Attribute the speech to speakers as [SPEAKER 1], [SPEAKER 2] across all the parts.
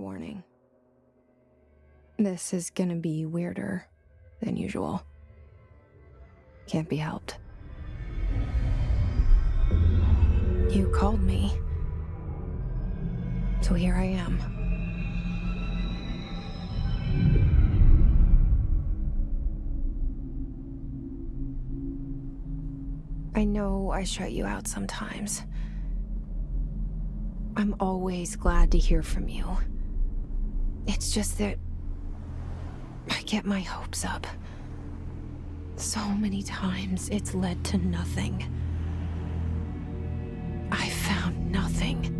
[SPEAKER 1] warning. This is gonna be weirder than usual. Can't be helped. You called me, so here I am. I know I shut you out sometimes. I'm always glad to hear from you. It's just that I get my hopes up. So many times it's led to nothing. I found nothing.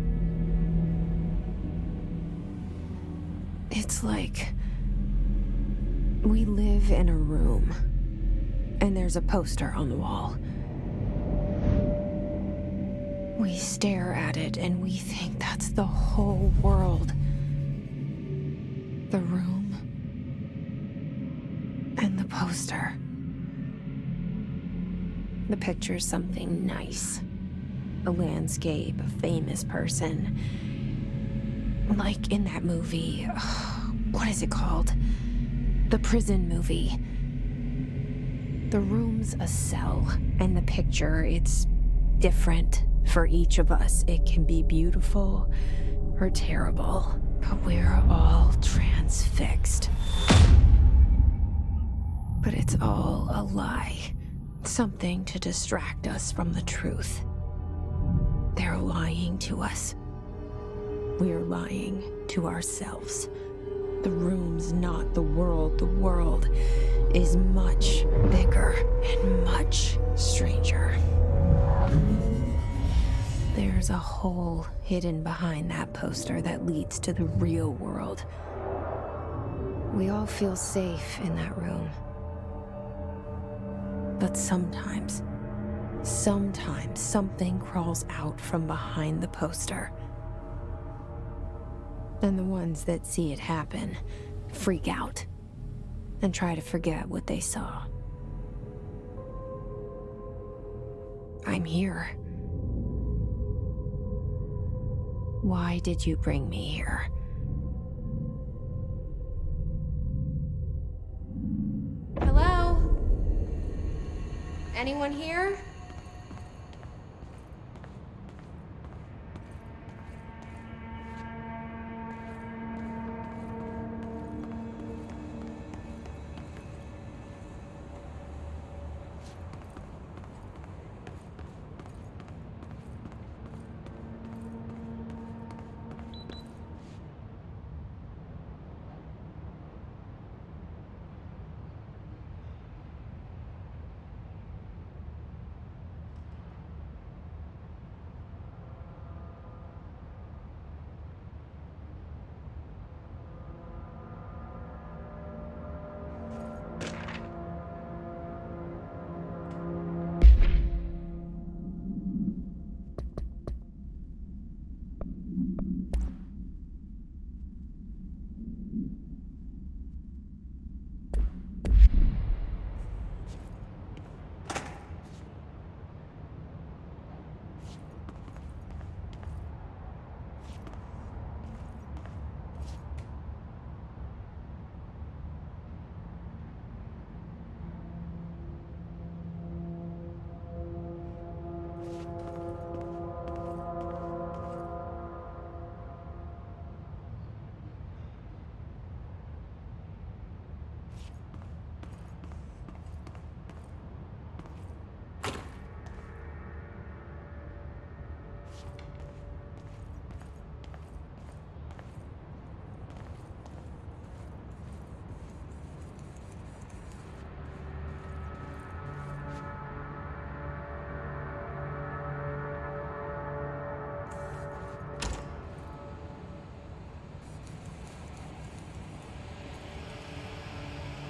[SPEAKER 1] It's like we live in a room, and there's a poster on the wall. We stare at it and we think that's the whole world. The room and the poster. The picture's something nice. A landscape, a famous person. Like in that movie, what is it called? The prison movie. The room's a cell, and the picture, it's different for each of us. It can be beautiful or terrible, but we're all transfixed. But it's all a lie. Something to distract us from the truth. They're lying to us. We're lying to ourselves. The room's not the world. The world is much bigger and much stranger. There's a hole hidden behind that poster that leads to the real world. We all feel safe in that room. But sometimes something crawls out from behind the poster. And the ones that see it happen freak out and try to forget what they saw. I'm here. Why did you bring me here? Hello? Anyone here?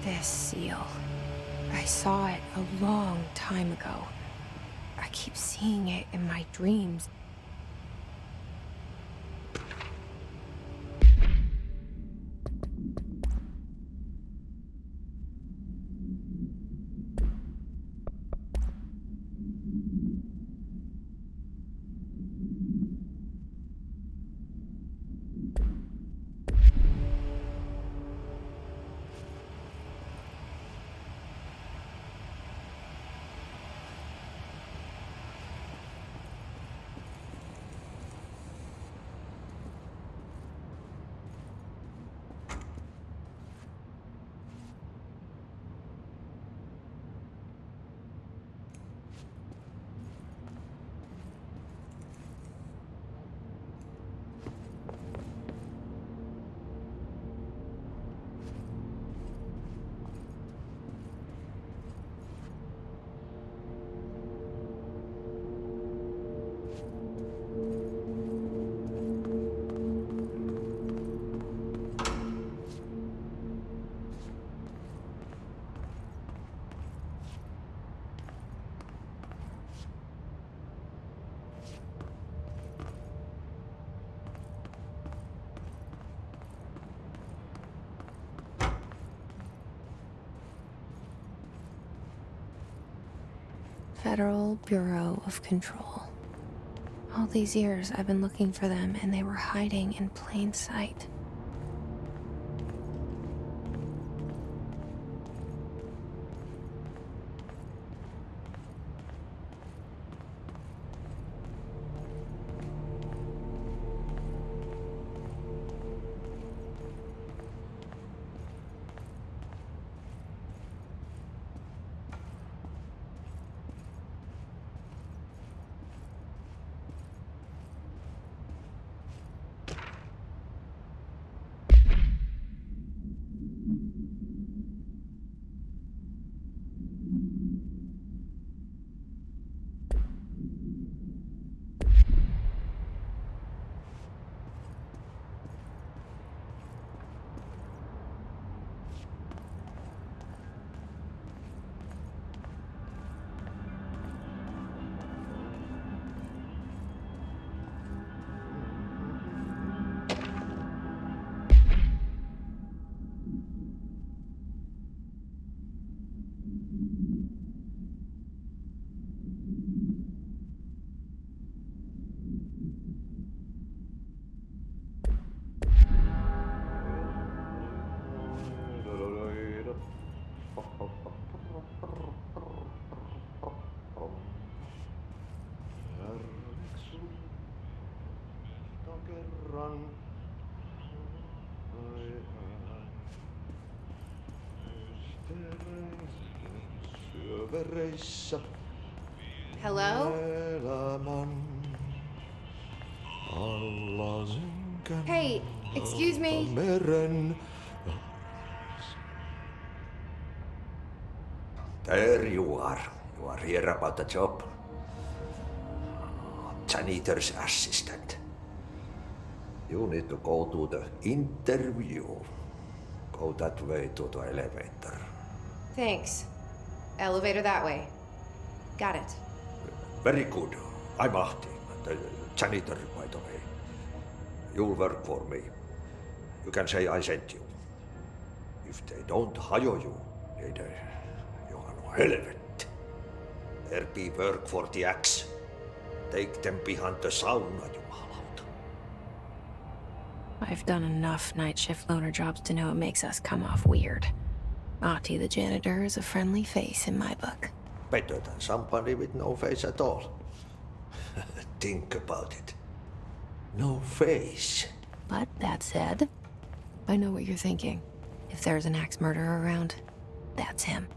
[SPEAKER 1] This seal. I saw it a long time ago. I keep seeing it in my dreams. Federal Bureau of Control. All these years I've been looking for them and they were hiding in plain sight.
[SPEAKER 2] Hello? Hey, excuse me.
[SPEAKER 3] There you are. You are here about the job. Janitor's assistant. You need to go to the interview. Go that way to the elevator.
[SPEAKER 2] Thanks. Elevator that way. Got it.
[SPEAKER 3] Very good. I'm Ahti, the janitor, by the way. You'll work for me. You can say I sent you. If they don't hire you, then you are no helvet. There be work for the axe. Take them behind the sauna, jumalauta.
[SPEAKER 1] I've done enough night shift loner jobs to know it makes us come off weird. Ahti the janitor is a friendly face in my book.
[SPEAKER 3] Better than somebody with no face at all. Think about it. No face.
[SPEAKER 1] But that said, I know what you're thinking. If there's an axe murderer around, that's him.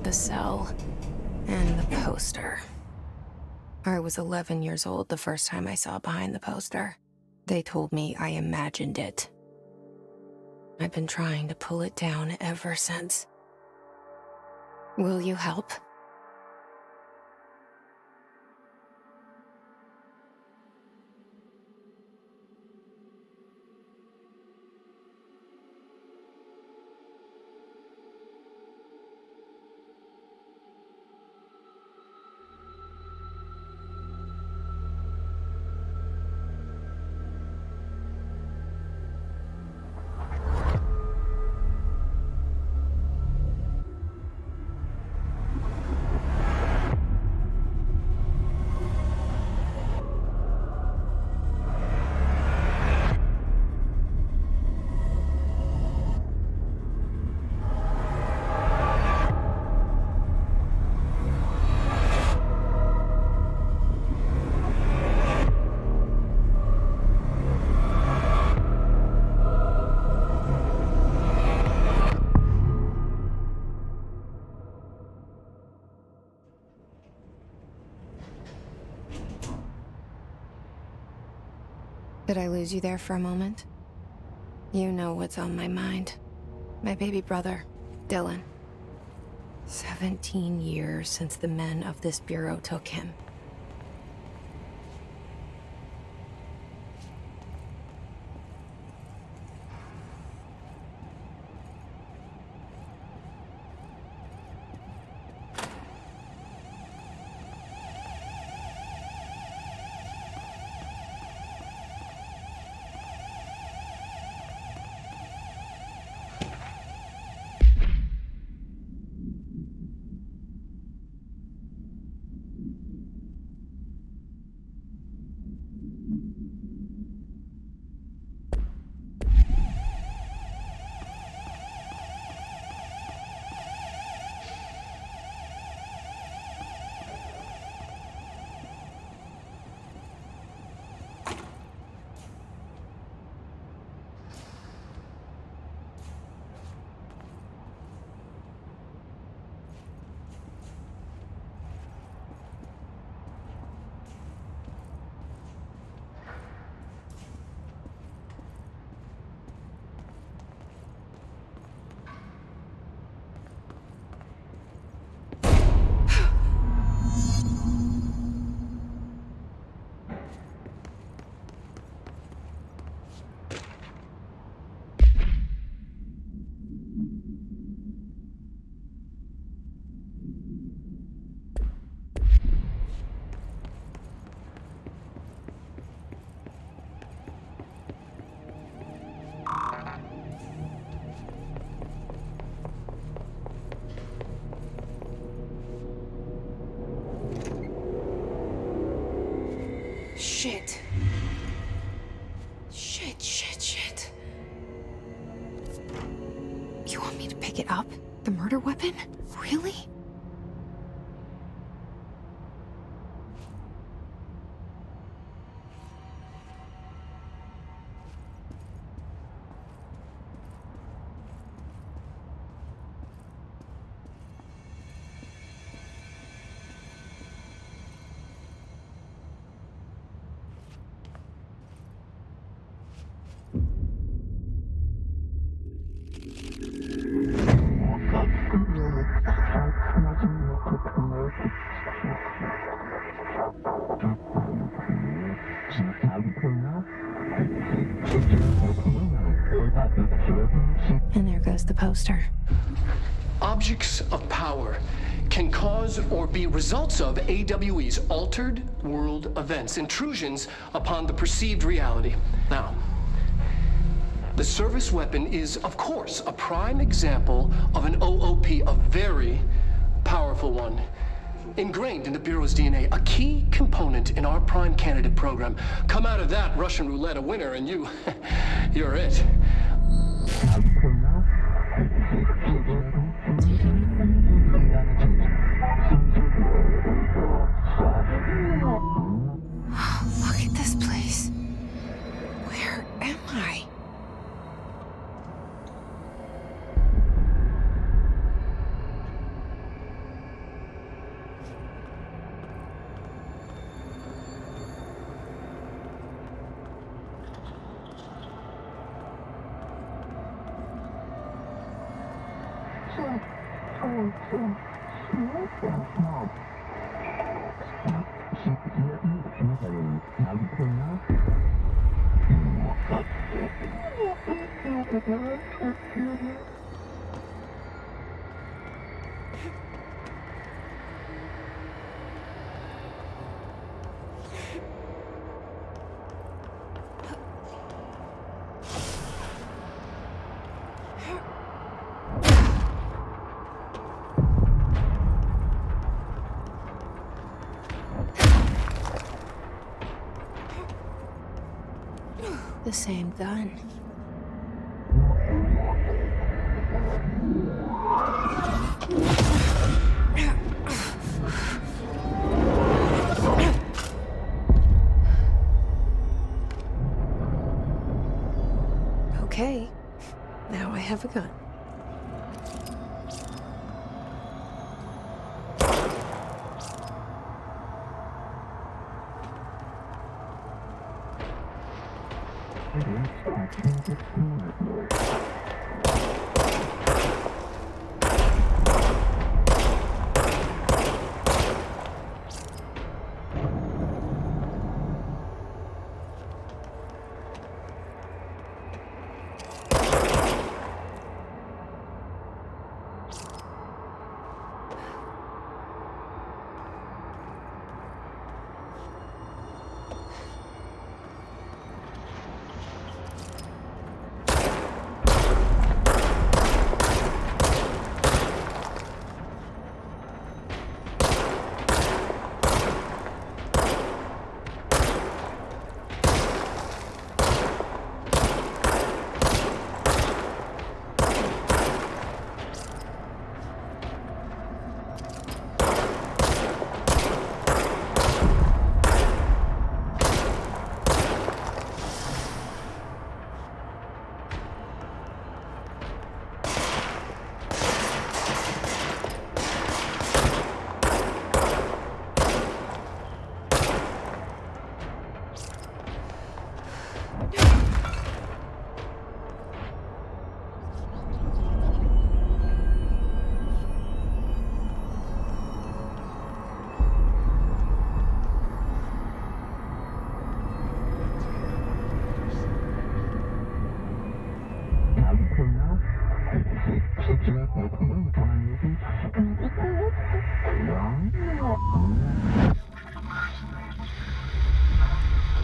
[SPEAKER 1] The cell and the poster. I was 11 years old the first time I saw behind the poster. They told me I imagined it. I've been trying to pull it down ever since. Will you help? Did I lose you there for a moment? You know what's on my mind. My baby brother, Dylan. 17 years since the men of this bureau took him. Shit. Shit. You want me to pick it up? The murder weapon? Really? And there goes the poster.
[SPEAKER 4] Objects of power can cause or be results of AWE's altered world events, intrusions upon the perceived reality. Now, the service weapon is, of course, a prime example of an OOP, a very powerful one. Ingrained in the Bureau's DNA, a key component in our prime candidate program. Come out of that Russian roulette a winner and you're it.
[SPEAKER 1] Look at this place. Where am I? The same gun. Okay, now I have a gun.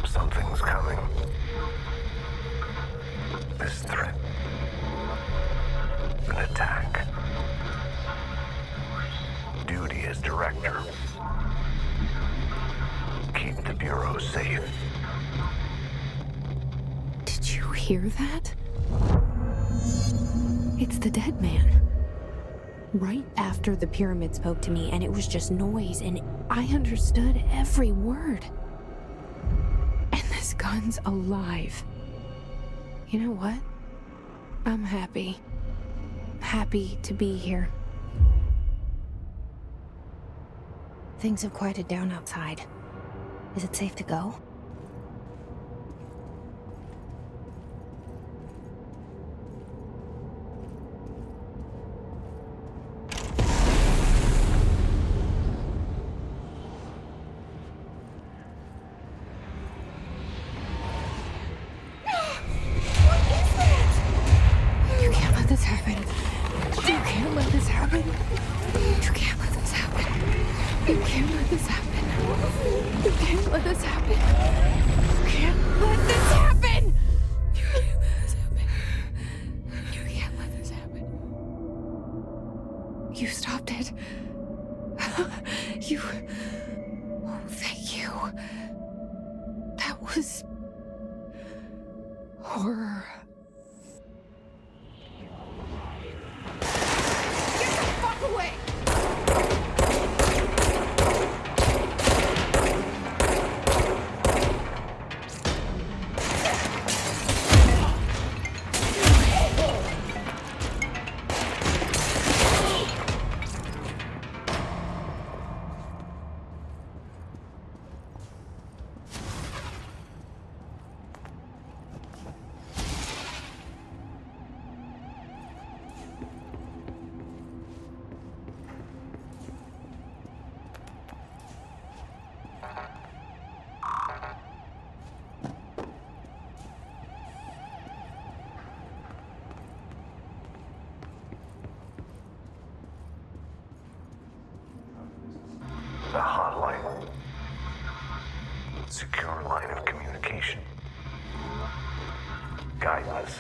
[SPEAKER 5] Something's coming. This threat. An attack. Duty as director. Keep the Bureau safe.
[SPEAKER 1] Did you hear that? It's the dead man. Right after the pyramid spoke to me, and it was just noise, and I understood every word. And this gun's alive. You know what? I'm happy. Happy to be here. Things have quieted down outside. Is it safe to go? You can't let this happen. You can't let this happen. You can't let this happen. You can't let this happen. You can't let this happen. You can't let this happen. You can't let this happen. You can't let this happen. You stopped it. You. Oh, thank you. That was horror.
[SPEAKER 2] Get the fuck away!
[SPEAKER 5] The hotline. Secure line of communication. Guidance.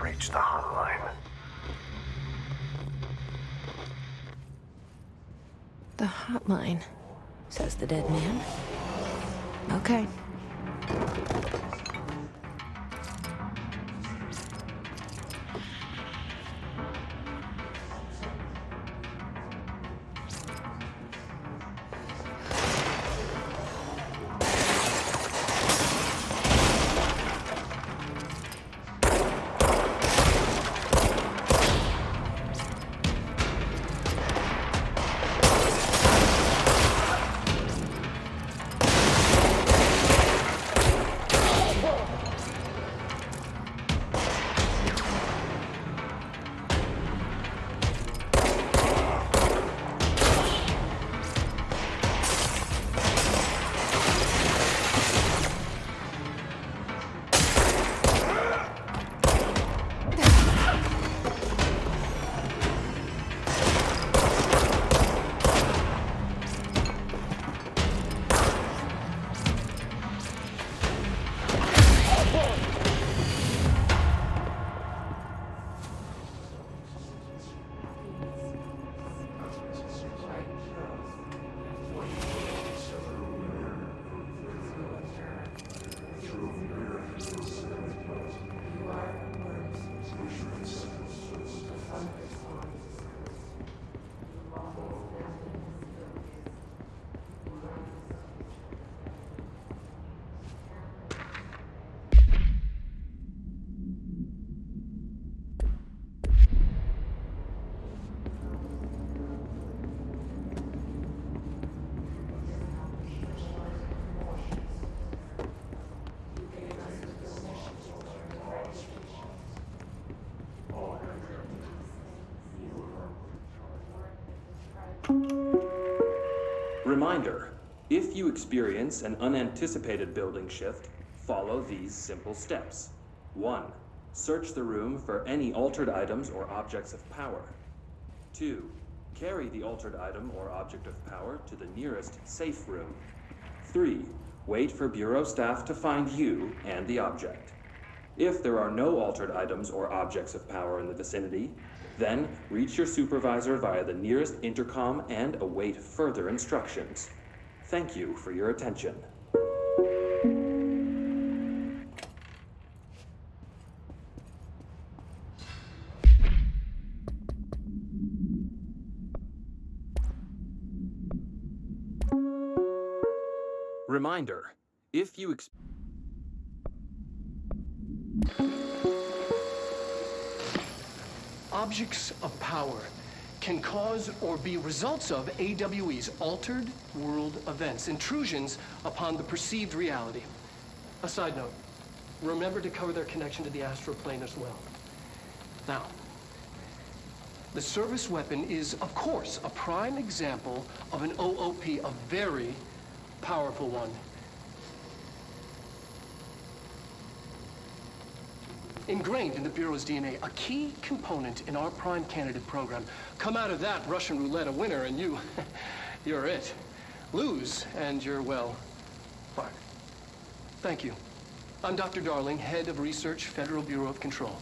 [SPEAKER 5] Reach the hotline.
[SPEAKER 1] The hotline, says the dead man. Okay.
[SPEAKER 6] Reminder, if you experience an unanticipated building shift, follow these simple steps. 1. Search the room for any altered items or objects of power. 2. Carry the altered item or object of power to the nearest safe room. 3. Wait for Bureau staff to find you and the object. If there are no altered items or objects of power in the vicinity, then reach your supervisor via the nearest intercom and await further instructions. Thank you for your attention. Reminder, if you
[SPEAKER 4] Objects of power can cause or be results of AWE's altered world events, intrusions upon the perceived reality. A side note, remember to cover their connection to the astral plane as well. Now, the service weapon is, of course, a prime example of an OOP, a very powerful one. Ingrained in the Bureau's DNA, a key component in our prime candidate program. Come out of that Russian roulette a winner and you're it. Lose and you're, well, fired. Thank you. I'm Dr. Darling, head of research, Federal Bureau of Control.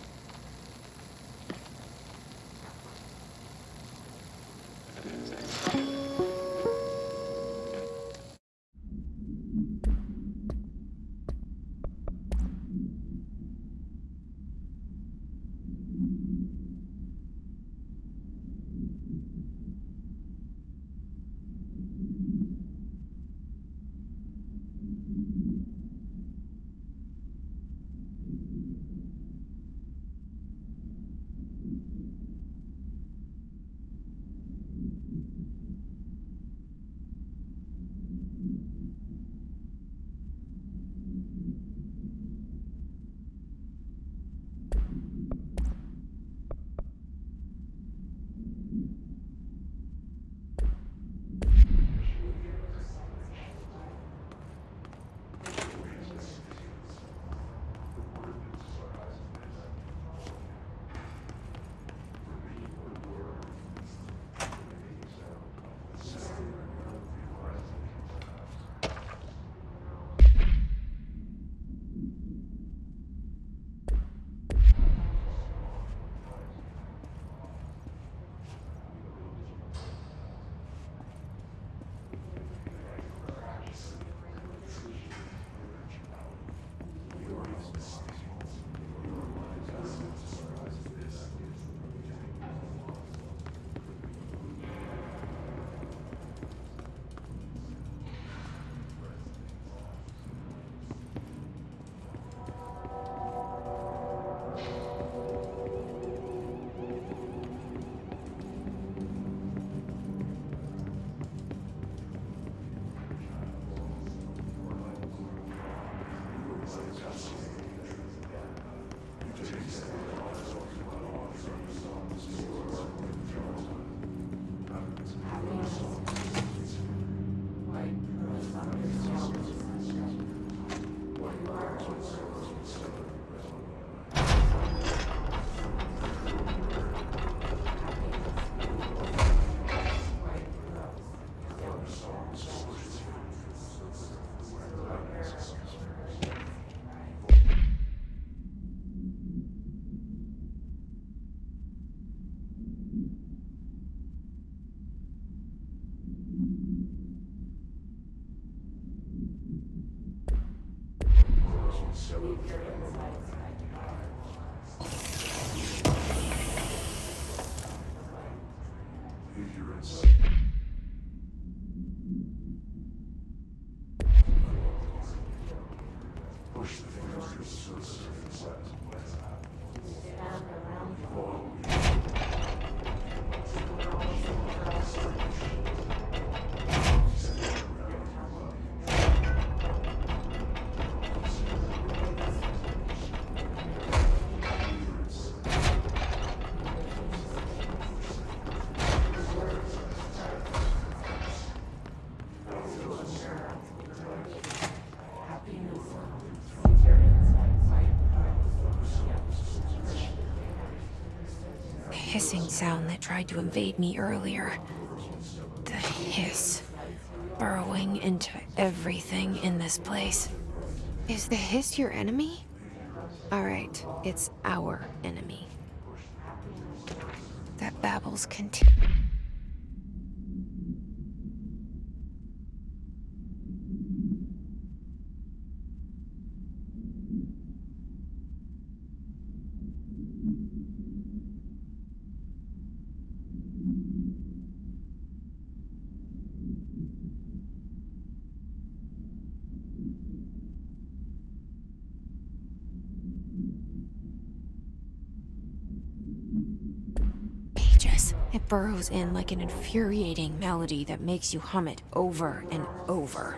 [SPEAKER 1] hissing sound that tried to invade me earlier. The hiss. Burrowing into everything in this place. Is the hiss your enemy? Alright, it's our enemy. That babbles continue. It burrows in like an infuriating melody that makes you hum it over and over.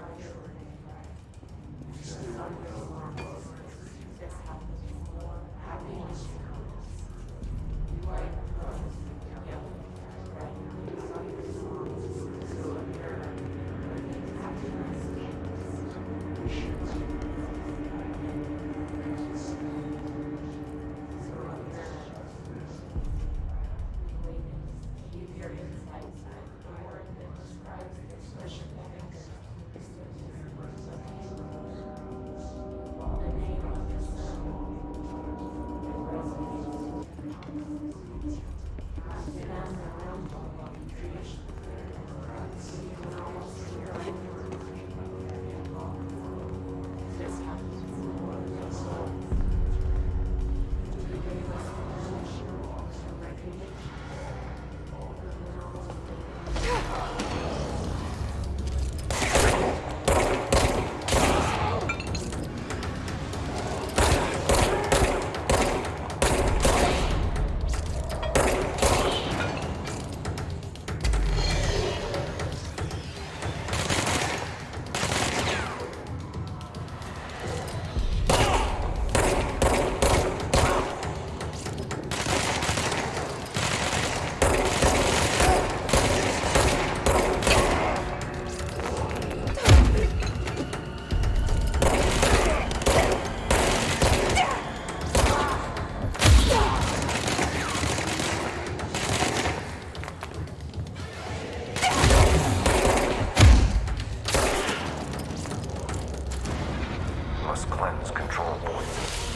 [SPEAKER 5] Must cleanse control points.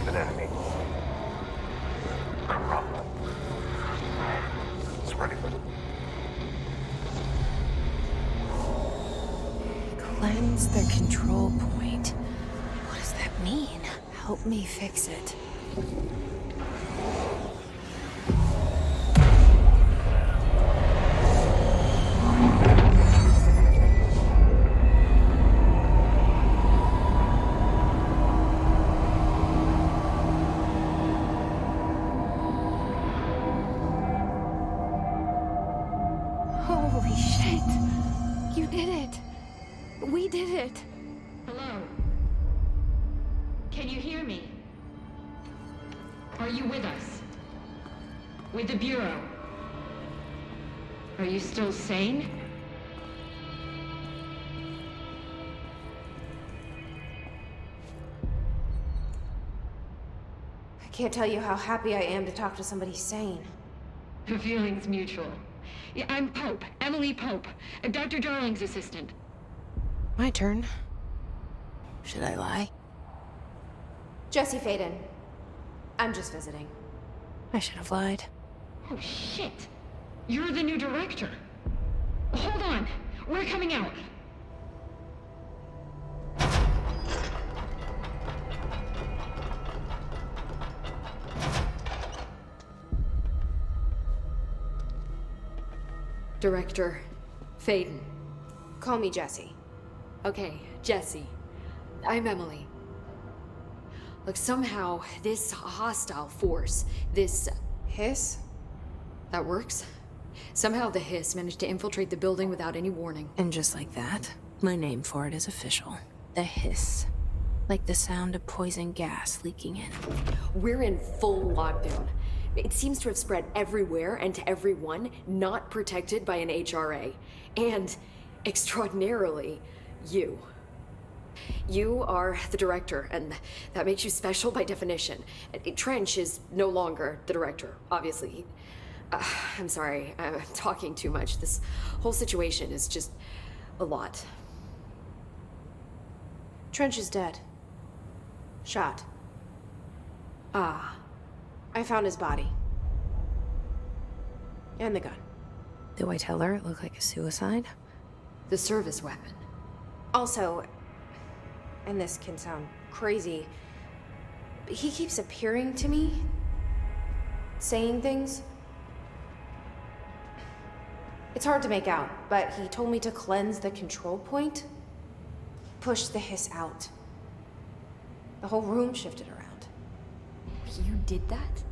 [SPEAKER 5] An enemy. Corrupt. Spreading.
[SPEAKER 1] Cleanse the control point. What does that mean? Help me fix it. Holy shit! You did it! We did it!
[SPEAKER 7] Hello? Can you hear me? Are you with us? With the Bureau? Are you still sane?
[SPEAKER 2] I can't tell you how happy I am to talk to somebody sane.
[SPEAKER 7] The feeling's mutual. Yeah, I'm Pope, Emily Pope, Dr. Darling's assistant.
[SPEAKER 1] My turn. Should I lie?
[SPEAKER 2] Jesse Faden. I'm just visiting.
[SPEAKER 1] I should have lied.
[SPEAKER 7] Oh, shit. You're the new director. Hold on. We're coming out.
[SPEAKER 8] Director Faden.
[SPEAKER 2] Call me Jesse.
[SPEAKER 8] Okay, Jesse. I'm Emily. Look, somehow this hostile force, this...
[SPEAKER 2] Hiss?
[SPEAKER 8] that works? Somehow the hiss managed to infiltrate the building without any warning.
[SPEAKER 1] And just like that, my name for it is official. The hiss. Like the sound of poison gas leaking in.
[SPEAKER 8] We're in full lockdown. It seems to have spread everywhere and to everyone not protected by an HRA. And, extraordinarily, you. You are the director, and that makes you special by definition. Trench is no longer the director, obviously. I'm sorry, I'm talking too much. This whole situation is just a lot.
[SPEAKER 2] Trench is dead. Shot.
[SPEAKER 8] Ah.
[SPEAKER 2] I found his body. And the gun.
[SPEAKER 1] Do I tell her it looked like a suicide?
[SPEAKER 8] The service weapon.
[SPEAKER 2] Also, and this can sound crazy, but he keeps appearing to me, saying things. It's hard to make out, but he told me to cleanse the control point, push the hiss out. The whole room shifted around.
[SPEAKER 8] You did that?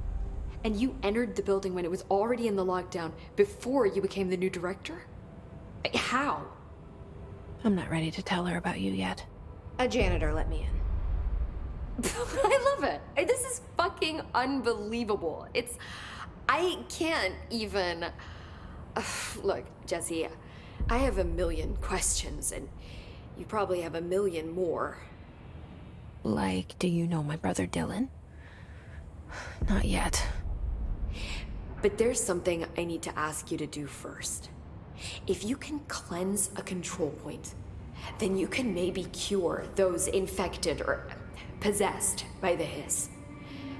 [SPEAKER 8] And you entered the building when it was already in the lockdown before you became the new director? How?
[SPEAKER 1] I'm not ready to tell her about you yet.
[SPEAKER 2] A janitor let me in.
[SPEAKER 8] I love it. This is fucking unbelievable. I can't even... Look, Jesse, I have a million questions, and you probably have a million more.
[SPEAKER 1] Like, do you know my brother Dylan? Not yet.
[SPEAKER 8] But there's something I need to ask you to do first. If you can cleanse a control point, then you can maybe cure those infected or possessed by the hiss.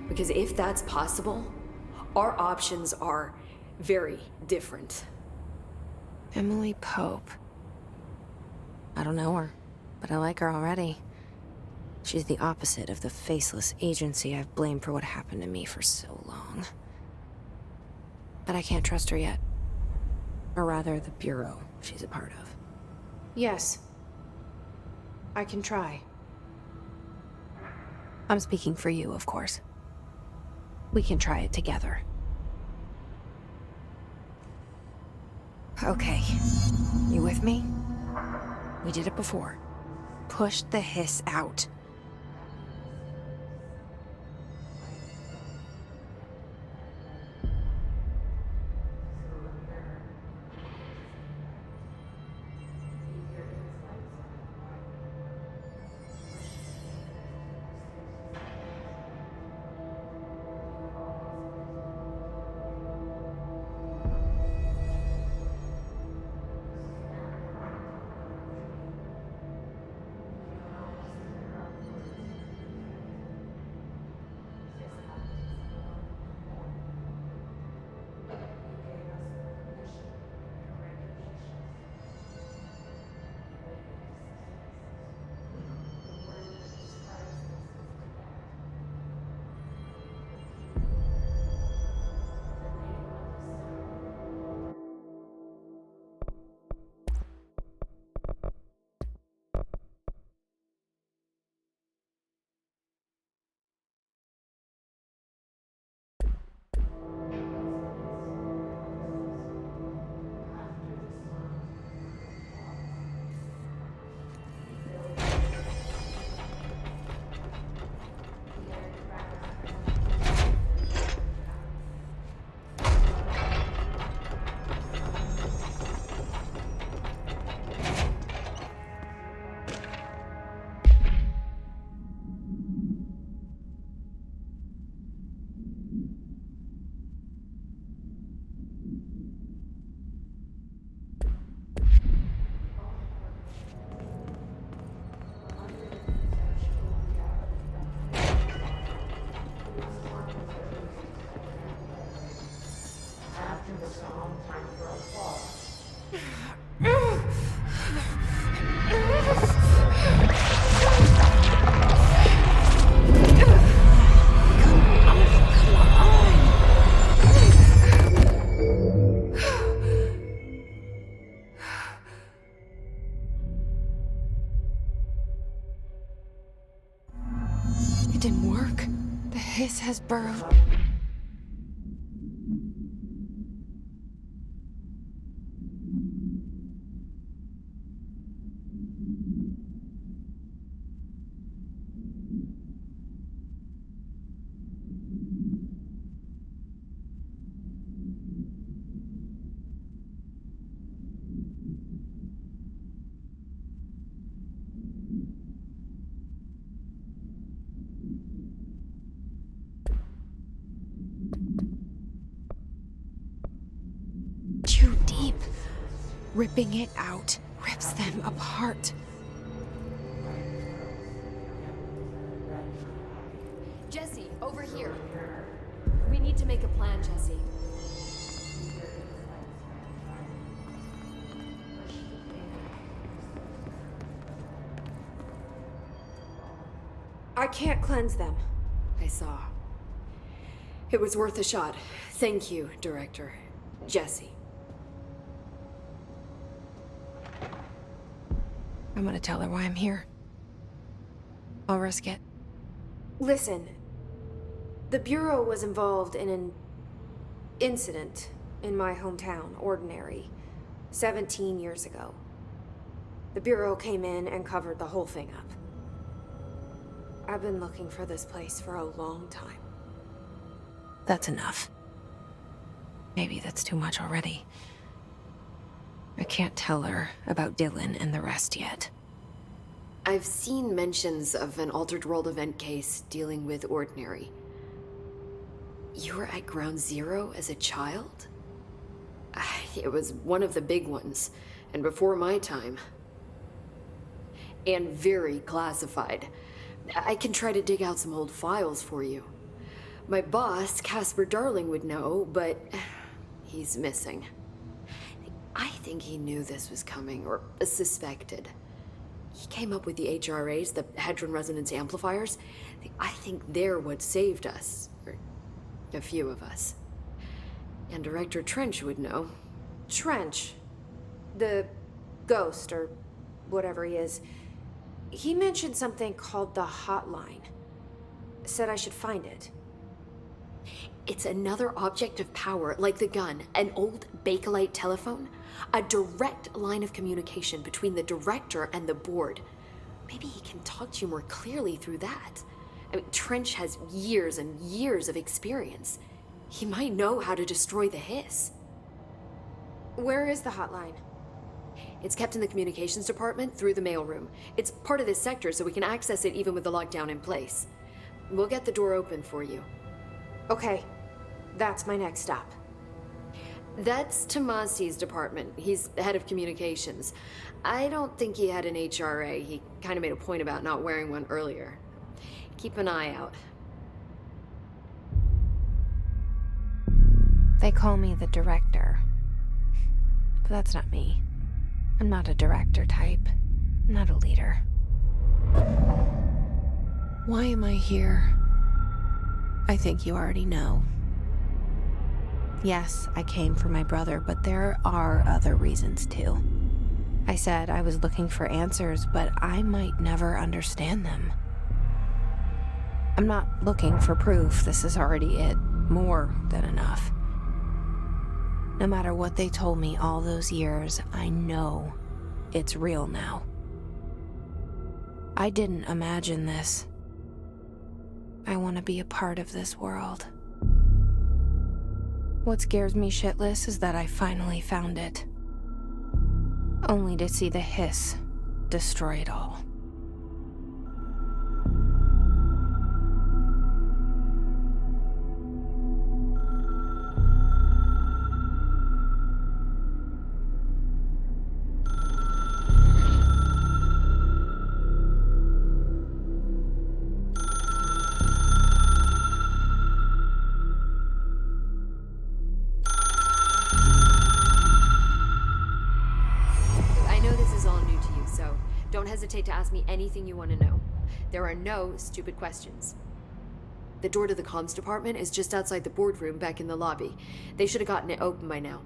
[SPEAKER 8] Because if that's possible, our options are very different.
[SPEAKER 1] Emily Pope. I don't know her, but I like her already. She's the opposite of the faceless agency I've blamed for what happened to me for so long. But I can't trust her yet. Or rather, the bureau she's a part of.
[SPEAKER 2] Yes. I can try.
[SPEAKER 1] I'm speaking for you, of course. We can try it together. Okay. You with me? We did it before. Push the hiss out. It didn't work. The hiss has burrowed. Ripping it out rips them apart.
[SPEAKER 8] Jesse, over here. We need to make a plan, Jesse.
[SPEAKER 2] I can't cleanse them.
[SPEAKER 8] I saw. It was worth a shot. Thank you, Director. Jesse.
[SPEAKER 1] I'm gonna tell her why I'm here. I'll risk it.
[SPEAKER 2] Listen, the Bureau was involved in an incident in my hometown, Ordinary, 17 years ago. The Bureau came in and covered the whole thing up. I've been looking for this place for a long time.
[SPEAKER 1] That's enough. Maybe that's too much already. I can't tell her about Dylan and the rest yet.
[SPEAKER 8] I've seen mentions of an Altered World event case dealing with Ordinary. You were at Ground Zero as a child? It was one of the big ones, and before my time. And very classified. I can try to dig out some old files for you. My boss, Casper Darling, would know, but he's missing. I think he knew this was coming, or suspected. He came up with the HRAs, the Hadron Resonance Amplifiers. I think they're what saved us. Or a few of us. And Director Trench would know.
[SPEAKER 2] Trench, the ghost, or whatever he is, he mentioned something called the Hotline. Said I should find it.
[SPEAKER 8] It's another object of power, like the gun, an old Bakelite telephone, a direct line of communication between the director and the board. Maybe he can talk to you more clearly through that. I mean, Trench has years and years of experience. He might know how to destroy the hiss.
[SPEAKER 2] Where is the hotline?
[SPEAKER 8] It's kept in the communications department through the mailroom. It's part of this sector, so we can access it even with the lockdown in place. We'll get the door open for you.
[SPEAKER 2] Okay, that's my next stop.
[SPEAKER 8] That's Tomasi's department. He's the head of communications. I don't think he had an HRA. He kind of made a point about not wearing one earlier. Keep an eye out.
[SPEAKER 1] They call me the director. But that's not me. I'm not a director type. I'm not a leader. Why am I here? I think you already know. Yes, I came for my brother, but there are other reasons too. I said I was looking for answers, but I might never understand them. I'm not looking for proof. This is already it. More than enough. No matter what they told me all those years, I know it's real now. I didn't imagine this. I want to be a part of this world. What scares me shitless is that I finally found it. Only to see the hiss destroy it all.
[SPEAKER 8] Don't hesitate to ask me anything you want to know. There are no stupid questions. The door to the comms department is just outside the boardroom back in the lobby. They should have gotten it open by now.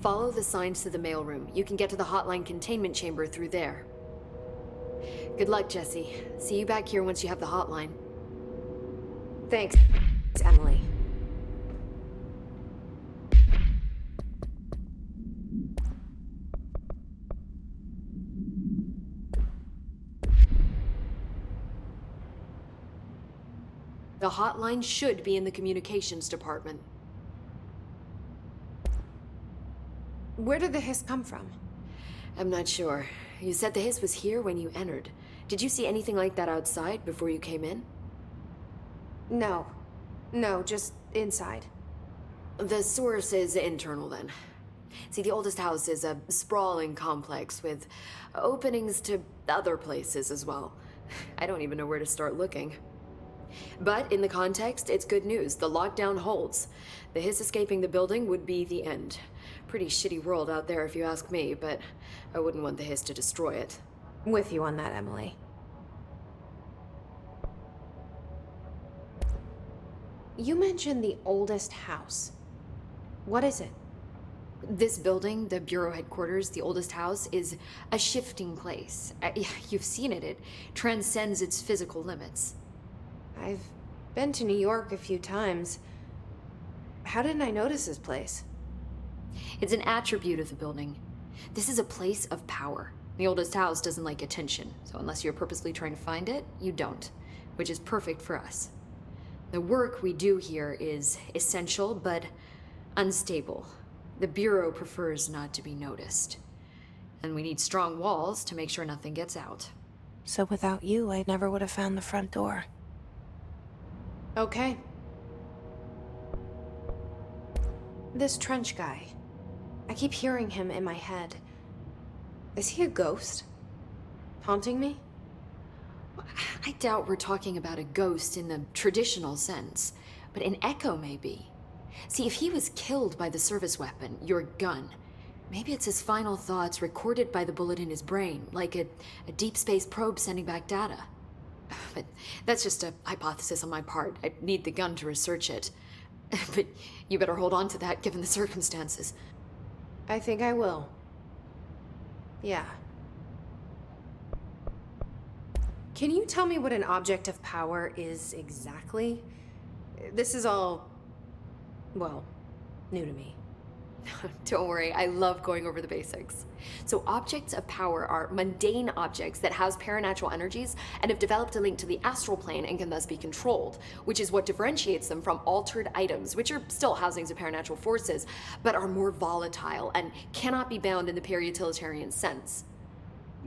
[SPEAKER 8] Follow the signs to the mailroom. You can get to the hotline containment chamber through there. Good luck, Jesse. See you back here once you have the hotline.
[SPEAKER 2] Thanks, Emily.
[SPEAKER 8] The hotline should be in the communications department.
[SPEAKER 2] Where did the hiss come from?
[SPEAKER 8] I'm not sure. You said the hiss was here when you entered. Did you see anything like that outside before you came in?
[SPEAKER 2] No. No, just inside.
[SPEAKER 8] The source is internal then. See, the oldest house is a sprawling complex with openings to other places as well. I don't even know where to start looking. But in the context, it's good news. The lockdown holds. The hiss escaping the building would be the end. Pretty shitty world out there if you ask me, but I wouldn't want the hiss to destroy it.
[SPEAKER 1] With you on that, Emily. You mentioned the oldest house. What is it?
[SPEAKER 8] This building, the Bureau headquarters, the oldest house, is a shifting place. You've seen it. It transcends its physical limits.
[SPEAKER 2] I've been to New York a few times. How didn't I notice this place?
[SPEAKER 8] It's an attribute of the building. This is a place of power. The oldest house doesn't like attention, so unless you're purposely trying to find it, you don't, which is perfect for us. The work we do here is essential, but unstable. The Bureau prefers not to be noticed. And we need strong walls to make sure nothing gets out.
[SPEAKER 1] So without you, I never would have found the front door.
[SPEAKER 2] Okay. This trench guy. I keep hearing him in my head. Is he a ghost? Haunting me?
[SPEAKER 8] I doubt we're talking about a ghost in the traditional sense, but an echo maybe. See, if he was killed by the service weapon, your gun, maybe it's his final thoughts recorded by the bullet in his brain, like a deep space probe sending back data. But that's just a hypothesis on my part. I need the gun to research it. But you better hold on to that given the circumstances.
[SPEAKER 2] I think I will. Yeah. Can you tell me what an object of power is exactly? This is all, well, new to me.
[SPEAKER 8] Don't worry, I love going over the basics. So objects of power are mundane objects that house paranatural energies and have developed a link to the astral plane and can thus be controlled, which is what differentiates them from altered items, which are still housings of paranatural forces, but are more volatile and cannot be bound in the peri-utilitarian sense.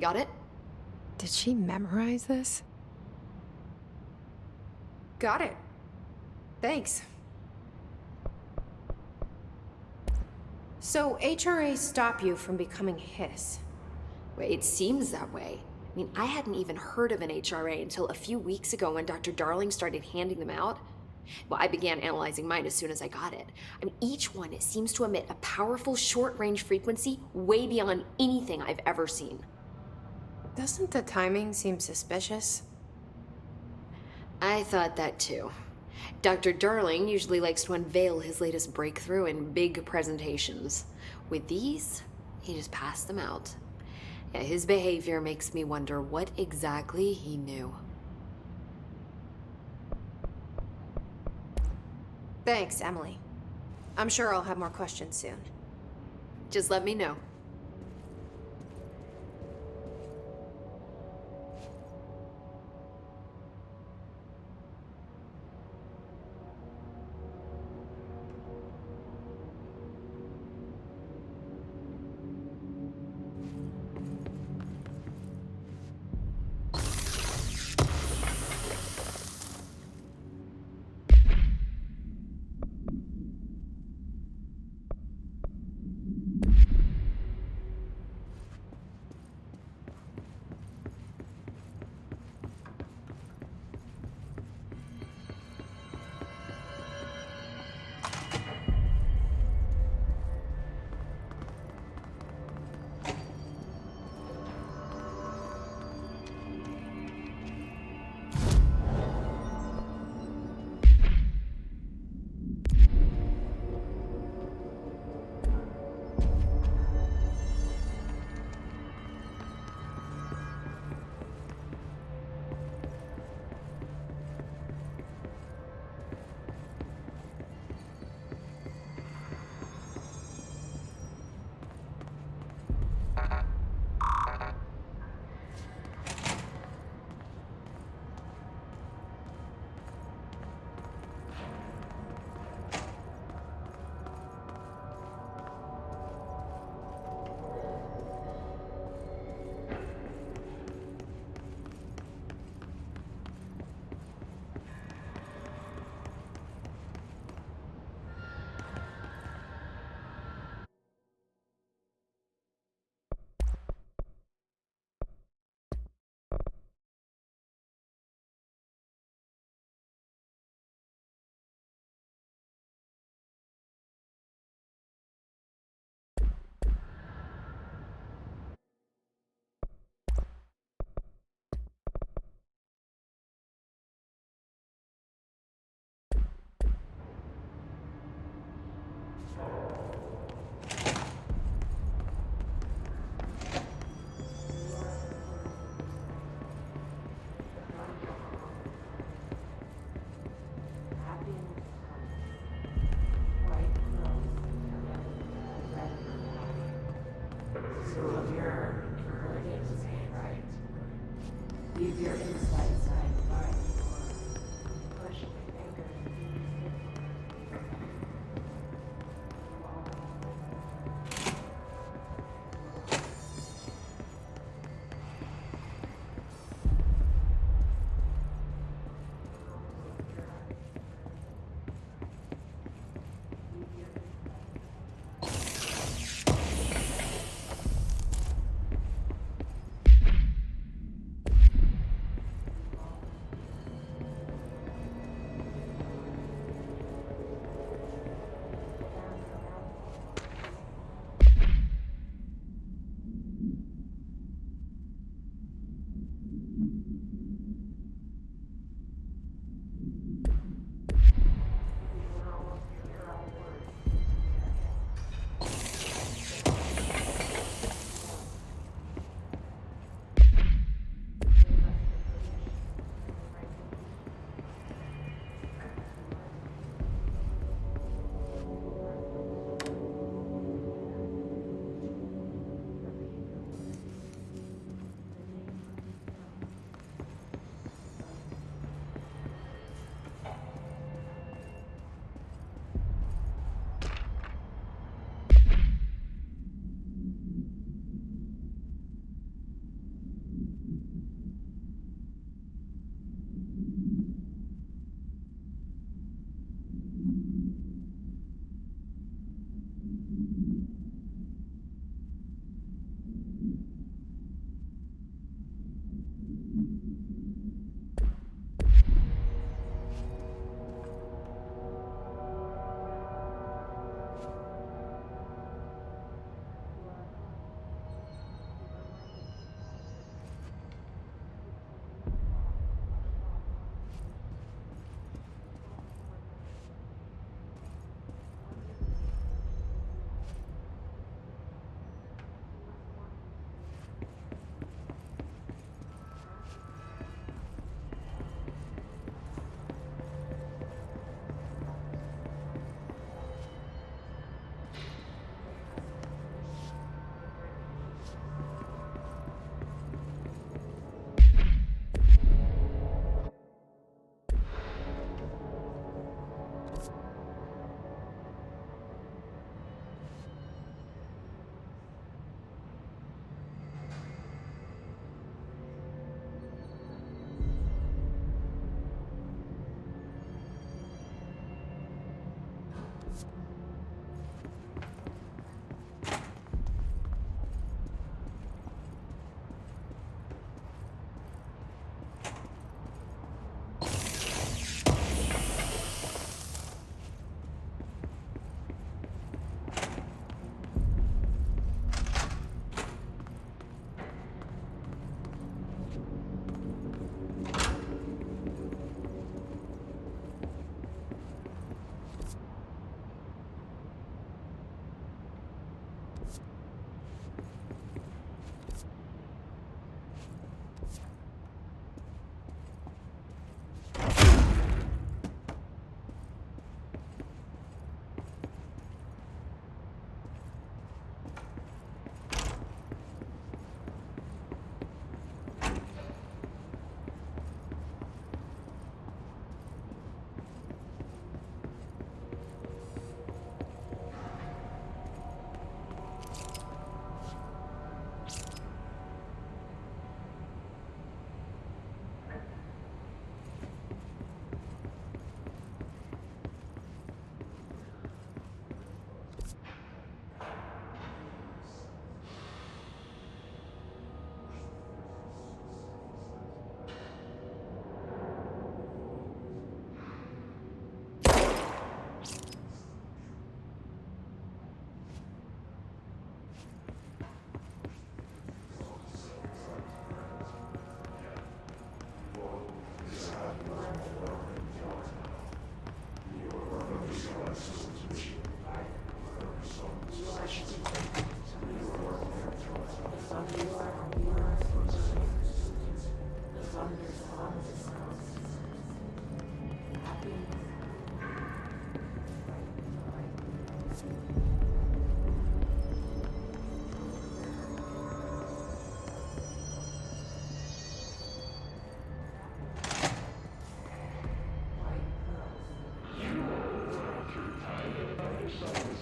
[SPEAKER 8] Got it?
[SPEAKER 1] Did she memorize this?
[SPEAKER 2] Got it. Thanks. So HRA stop you from becoming hiss?
[SPEAKER 8] Well, it seems that way. I mean, I hadn't even heard of an HRA until a few weeks ago when Dr. Darling started handing them out. Well, I began analyzing mine as soon as I got it. I mean, each one seems to emit a powerful short-range frequency way beyond anything I've ever seen.
[SPEAKER 2] Doesn't the timing seem suspicious?
[SPEAKER 8] I thought that too. Dr. Darling usually likes to unveil his latest breakthrough in big presentations. With these, he just passed them out. Yeah, his behavior makes me wonder what exactly he knew.
[SPEAKER 2] Thanks, Emily. I'm sure I'll have more questions soon.
[SPEAKER 8] Just let me know.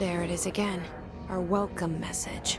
[SPEAKER 1] There it is again. Our welcome message.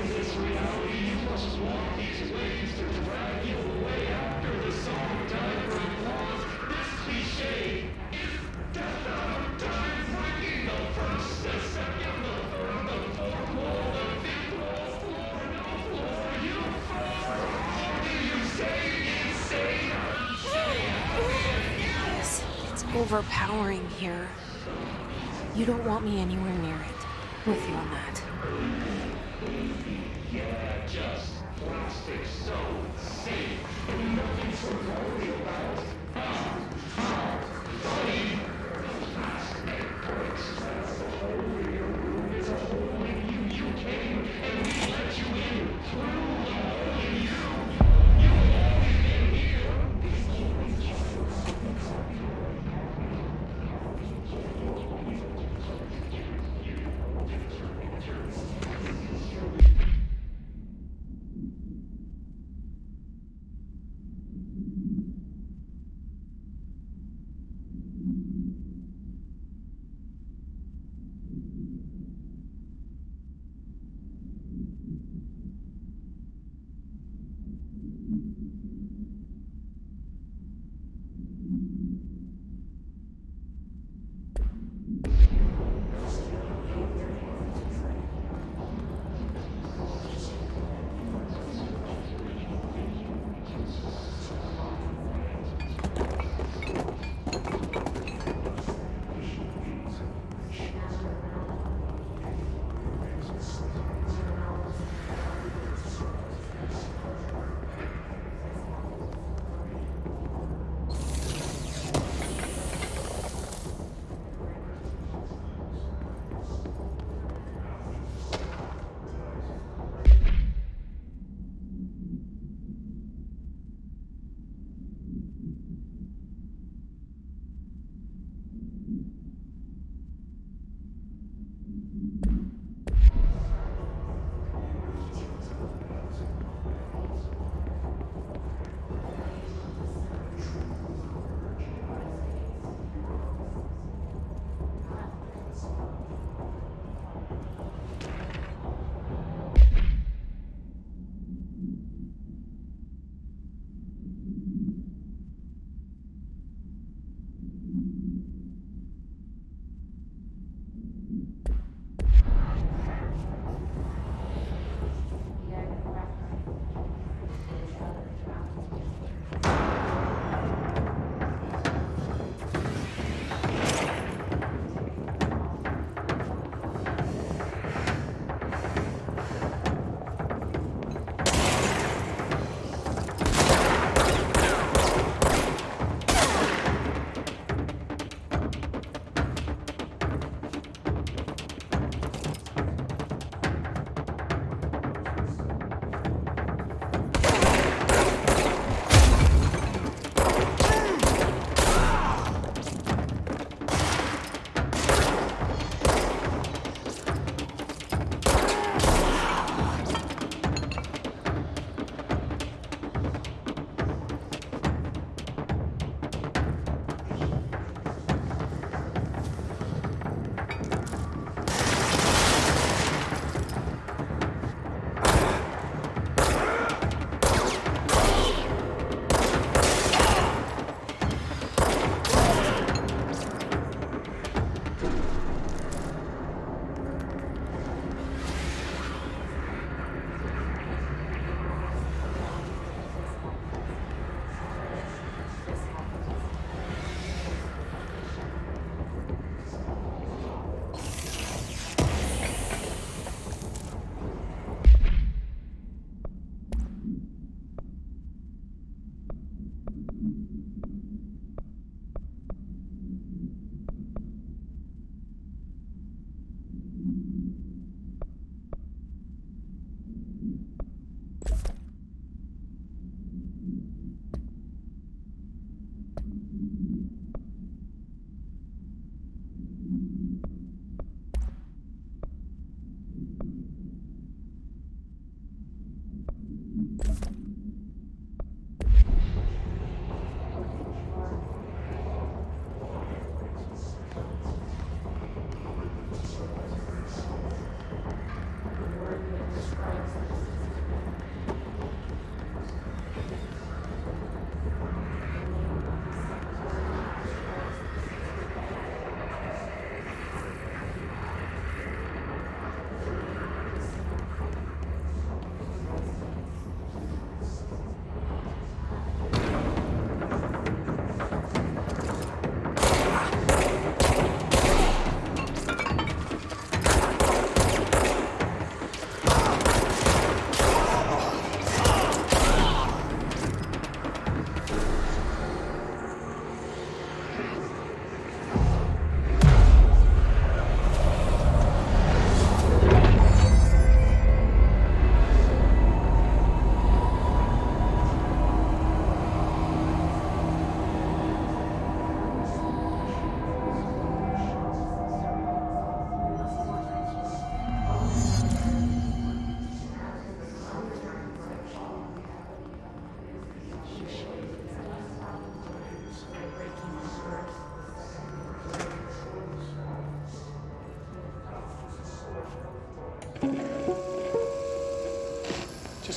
[SPEAKER 9] This reality, you must walk these ways to drag you away.
[SPEAKER 1] overpowering here. You don't want me anywhere near it. With you on that.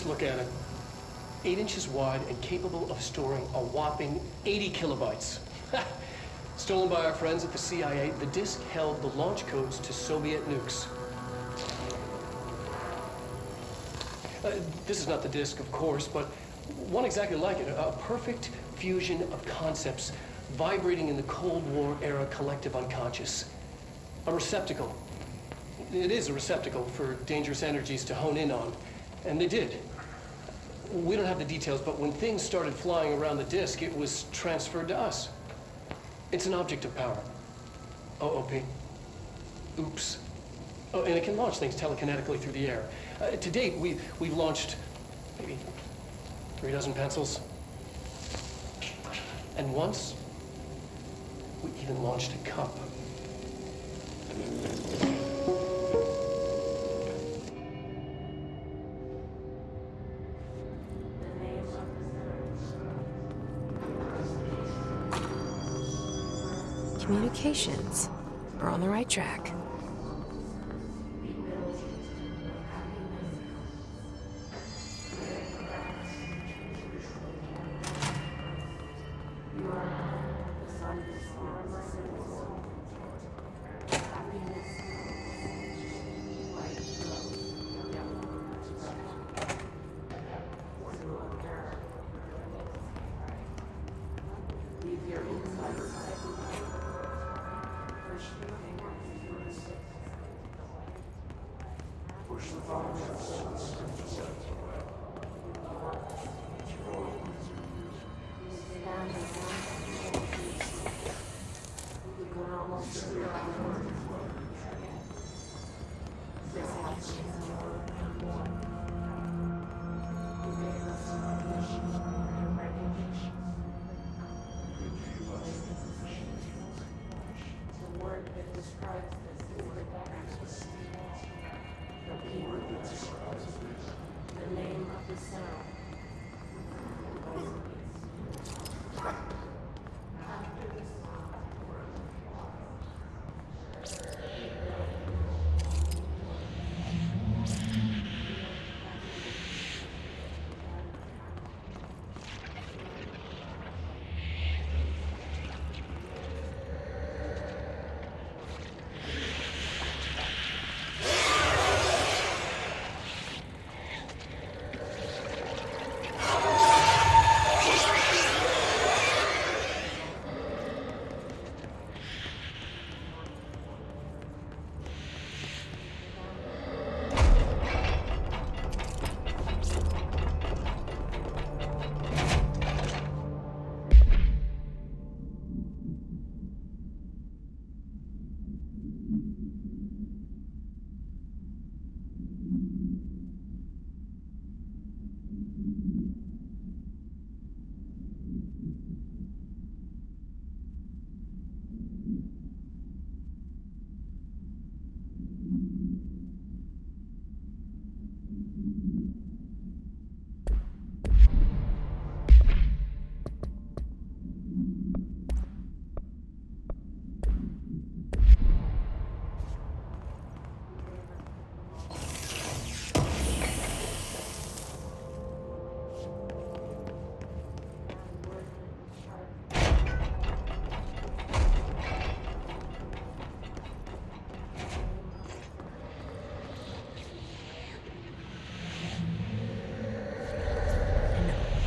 [SPEAKER 4] look at it. 8 inches wide and capable of storing a whopping 80 kilobytes. Stolen by our friends at the CIA, the disk held the launch codes to Soviet nukes. This is not the disk, of course, but one exactly like it. A perfect fusion of concepts vibrating in the Cold War era collective unconscious. A receptacle. It is a receptacle for dangerous energies to hone in on. And they did. We don't have the details, but when things started flying around the disk, it was transferred to us. It's an object of power. OOP. Oops. Oh, and it can launch things telekinetically through the air. To date, we've launched maybe 3 dozen pencils. And once, we even launched a cup.
[SPEAKER 1] Communications. We're on the right track.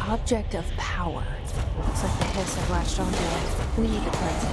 [SPEAKER 1] Object of power. Looks like the hiss have latched onto it. We need to cleanse it.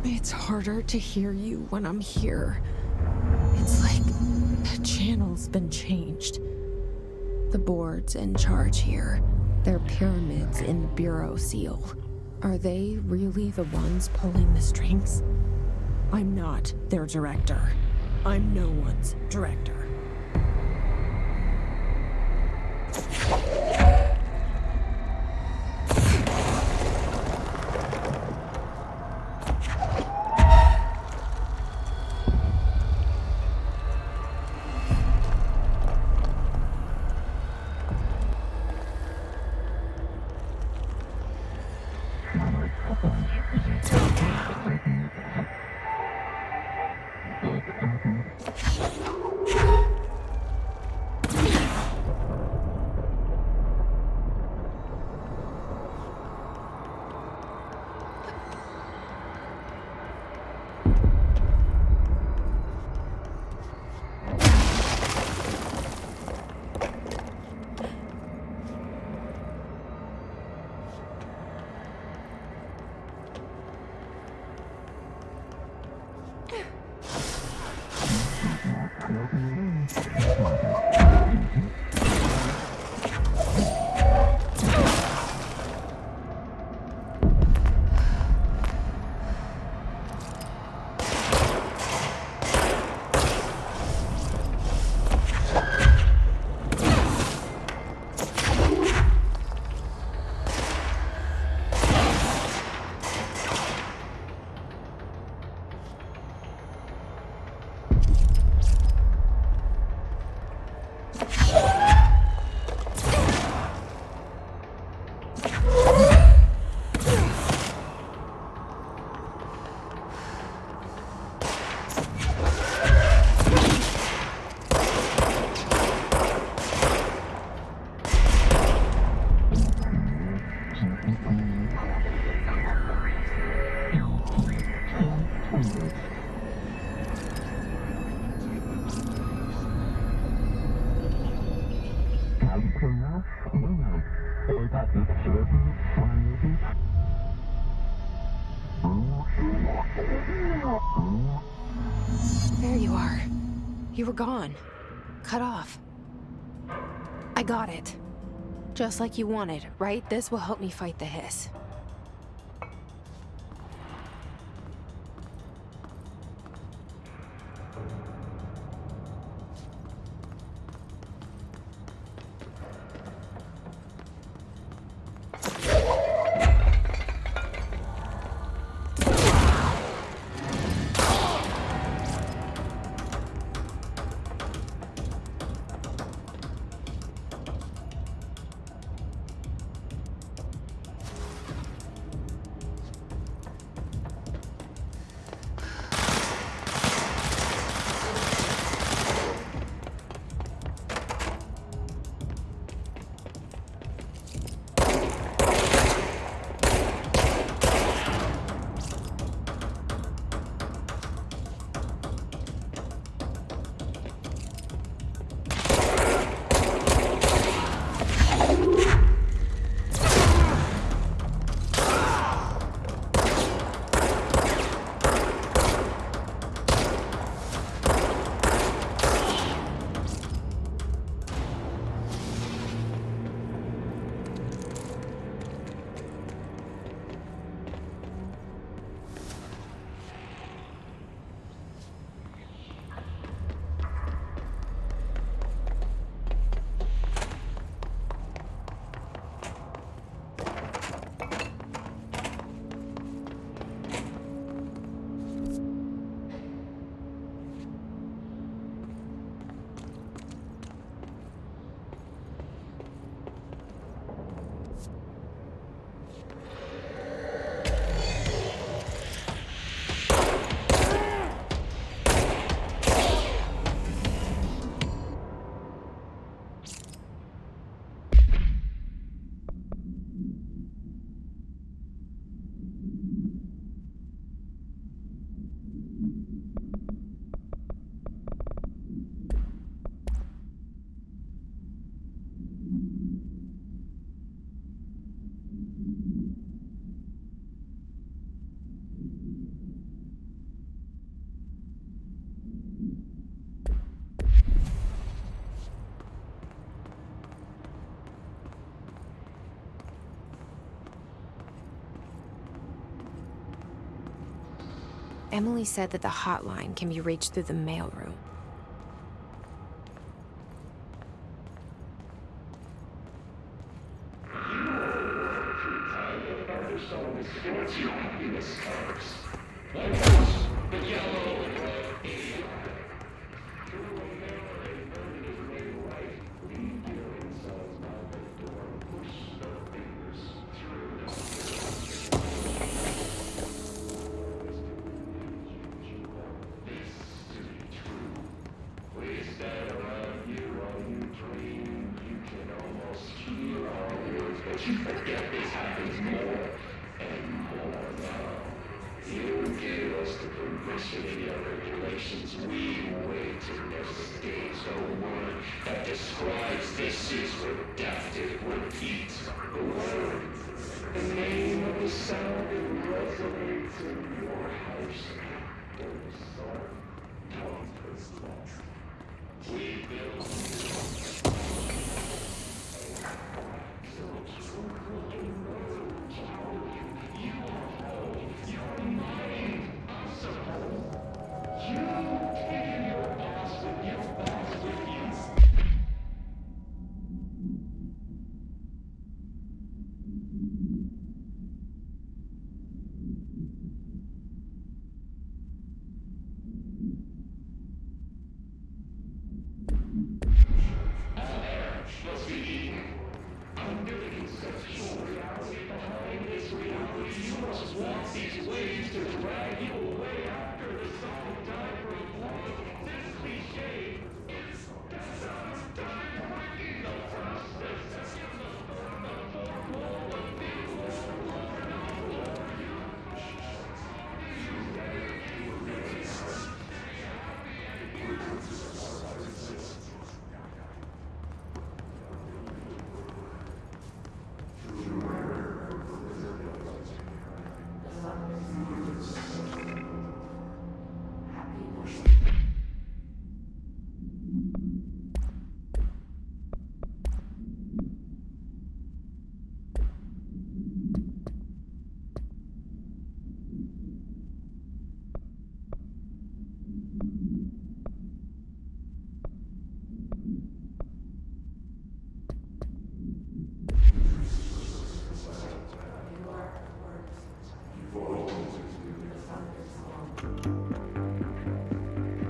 [SPEAKER 1] It's harder to hear you when I'm here. It's like the channel's been changed. The board's in charge here. They're pyramids in the Bureau seal. Are they really the ones pulling the strings? I'm not their director. I'm no one's director. There you are. You were gone. Cut off. I got it. Just like you wanted, right? This will help me fight the hiss. Emily said that the hotline can be reached through the mailroom.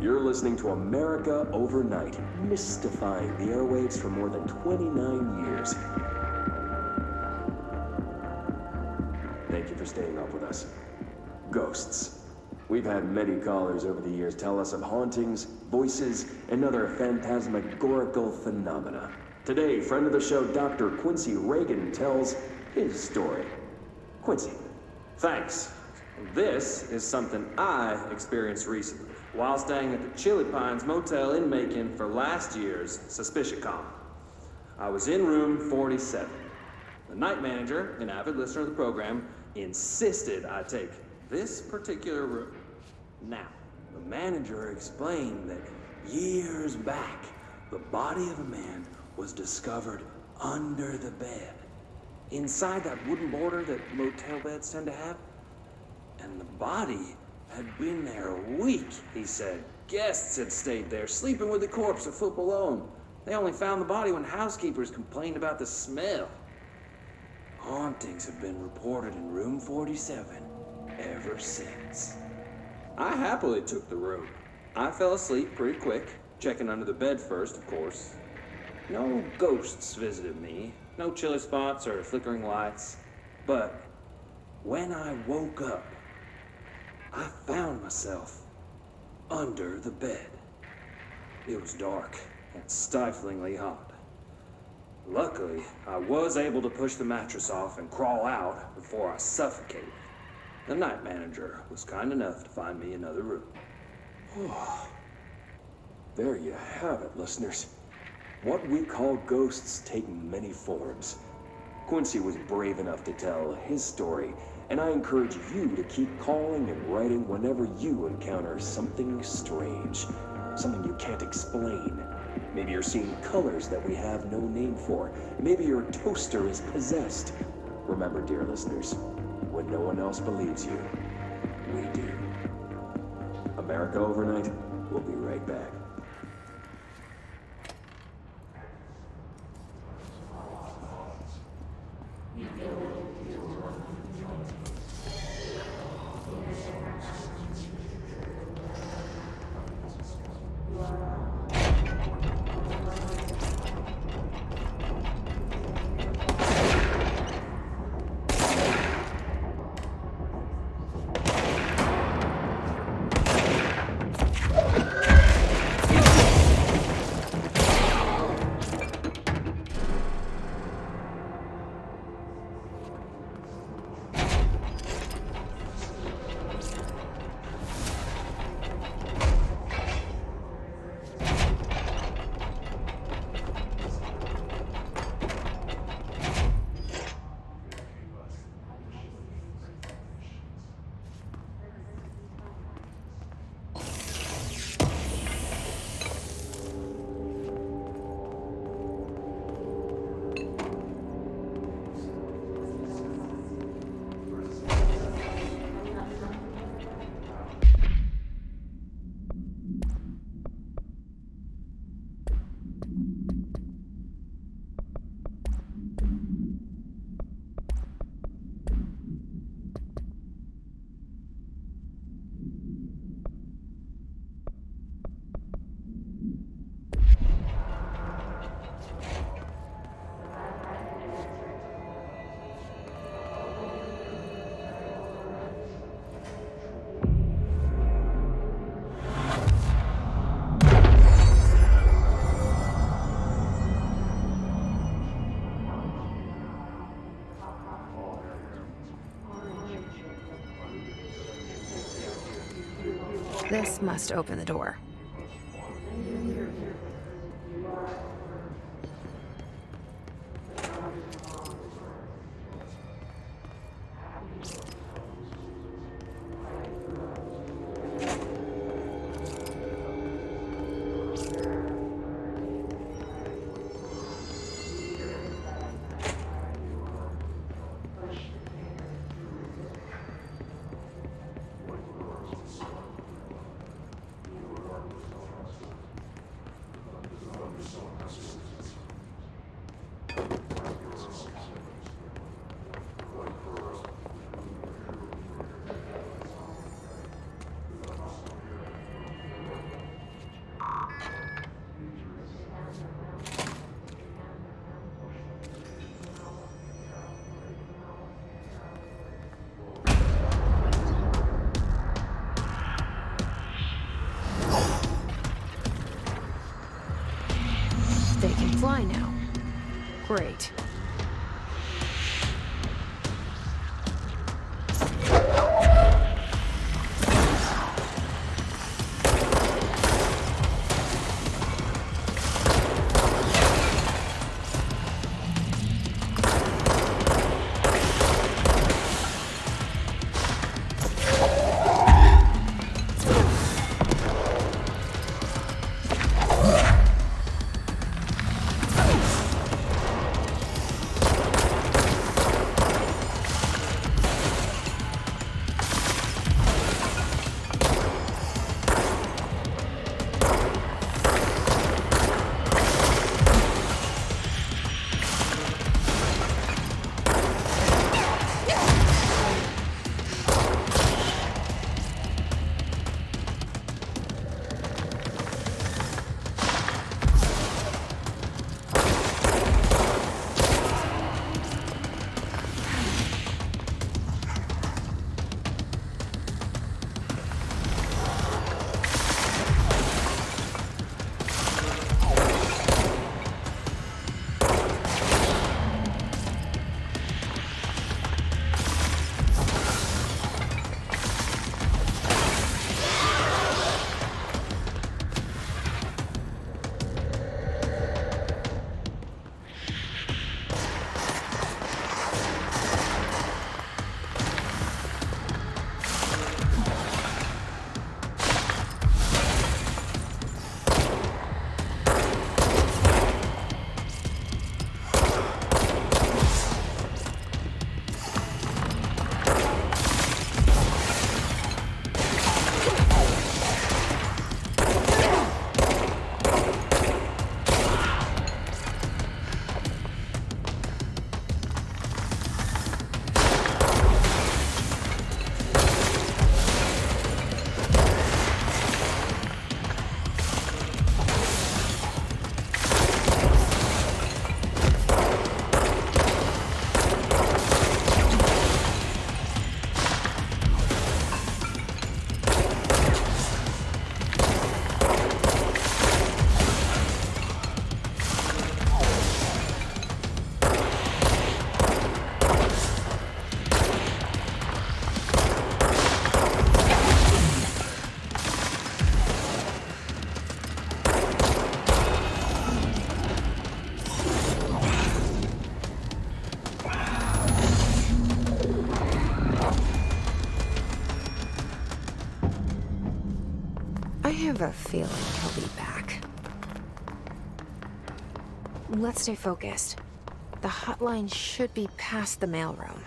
[SPEAKER 9] You're listening to America Overnight, mystifying the airwaves for more than 29 years. Thank you for staying up with us. Ghosts. We've had many callers over the years tell us of hauntings, voices, and other phantasmagorical phenomena. Today, friend of the show, Dr. Quincy Reagan, tells his story. Quincy.
[SPEAKER 6] Thanks. This is something I experienced recently while staying at the Chili Pines Motel in Macon for last year's SuspiciaCon. I was in room 47. The night manager, an avid listener of the program, insisted I take this particular room. Now, the manager explained that years back, the body of a man was discovered under the bed, inside that wooden border that motel beds tend to have. And the body had been there a week, he said. Guests had stayed there, sleeping with the corpse a foot below them. They only found the body when housekeepers complained about the smell. Hauntings have been reported in room 47 ever since. I happily took the room. I fell asleep pretty quick, checking under the bed first, of course. No ghosts visited me, no chilly spots or flickering lights. But when I woke up, I found myself under the bed. It was dark and stiflingly hot. Luckily, I was able to push the mattress off and crawl out before I suffocated. The night manager was kind enough to find me another room.
[SPEAKER 9] Oh, there you have it, listeners. What we call ghosts take many forms. Quincy was brave enough to tell his story, and I encourage you to keep calling and writing whenever you encounter something strange, something you can't explain. Maybe you're seeing colors that we have no name for. Maybe your toaster is possessed. Remember, dear listeners, when no one else believes you, we do. America overnight? We'll be right back.
[SPEAKER 1] This must open the door. They can fly now. Great.
[SPEAKER 2] have a feeling he'll be back. Let's stay focused. The hotline should be past the mailroom.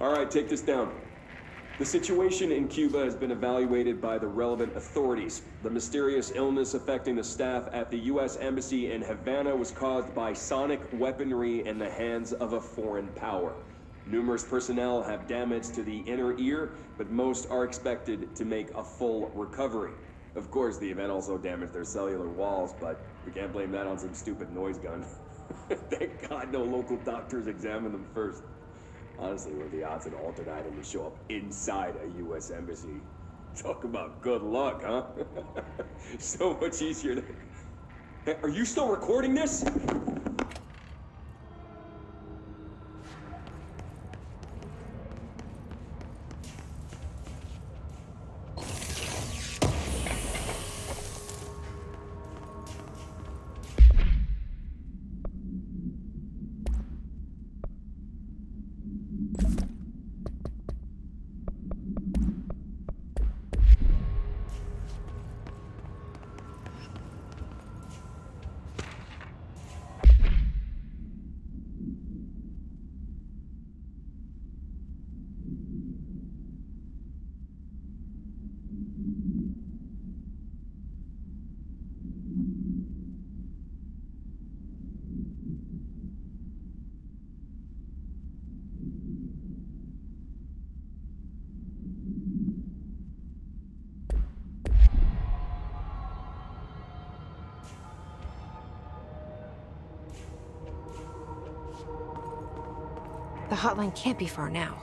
[SPEAKER 9] All right, take this down. The situation in Cuba has been evaluated by the relevant authorities. The mysterious illness affecting the staff at the U.S. Embassy in Havana was caused by sonic weaponry in the hands of a foreign power. Numerous personnel have damage to the inner ear, but most are expected to make a full recovery. Of course, the event also damaged their cellular walls, but we can't blame that on some stupid noise gun. Thank God no local doctors examined them first. Honestly, what are the odds an altered item would show up inside a U.S. embassy? Talk about good luck, huh? So much easier to... Hey, are you still recording this?
[SPEAKER 2] The hotline can't be far now.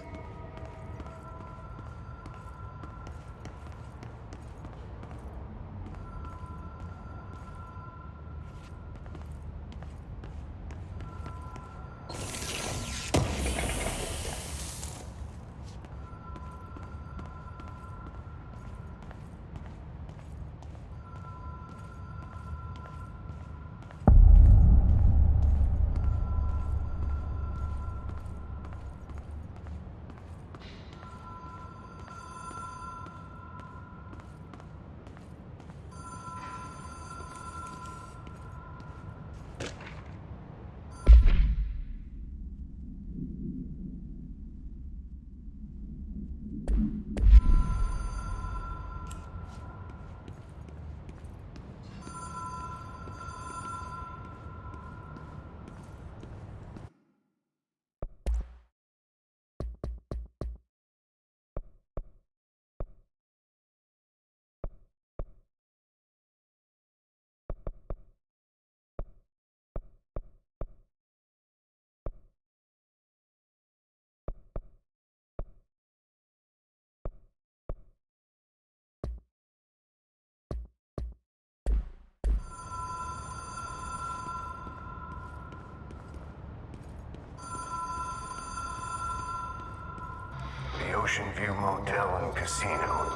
[SPEAKER 5] Ocean View Motel and Casino.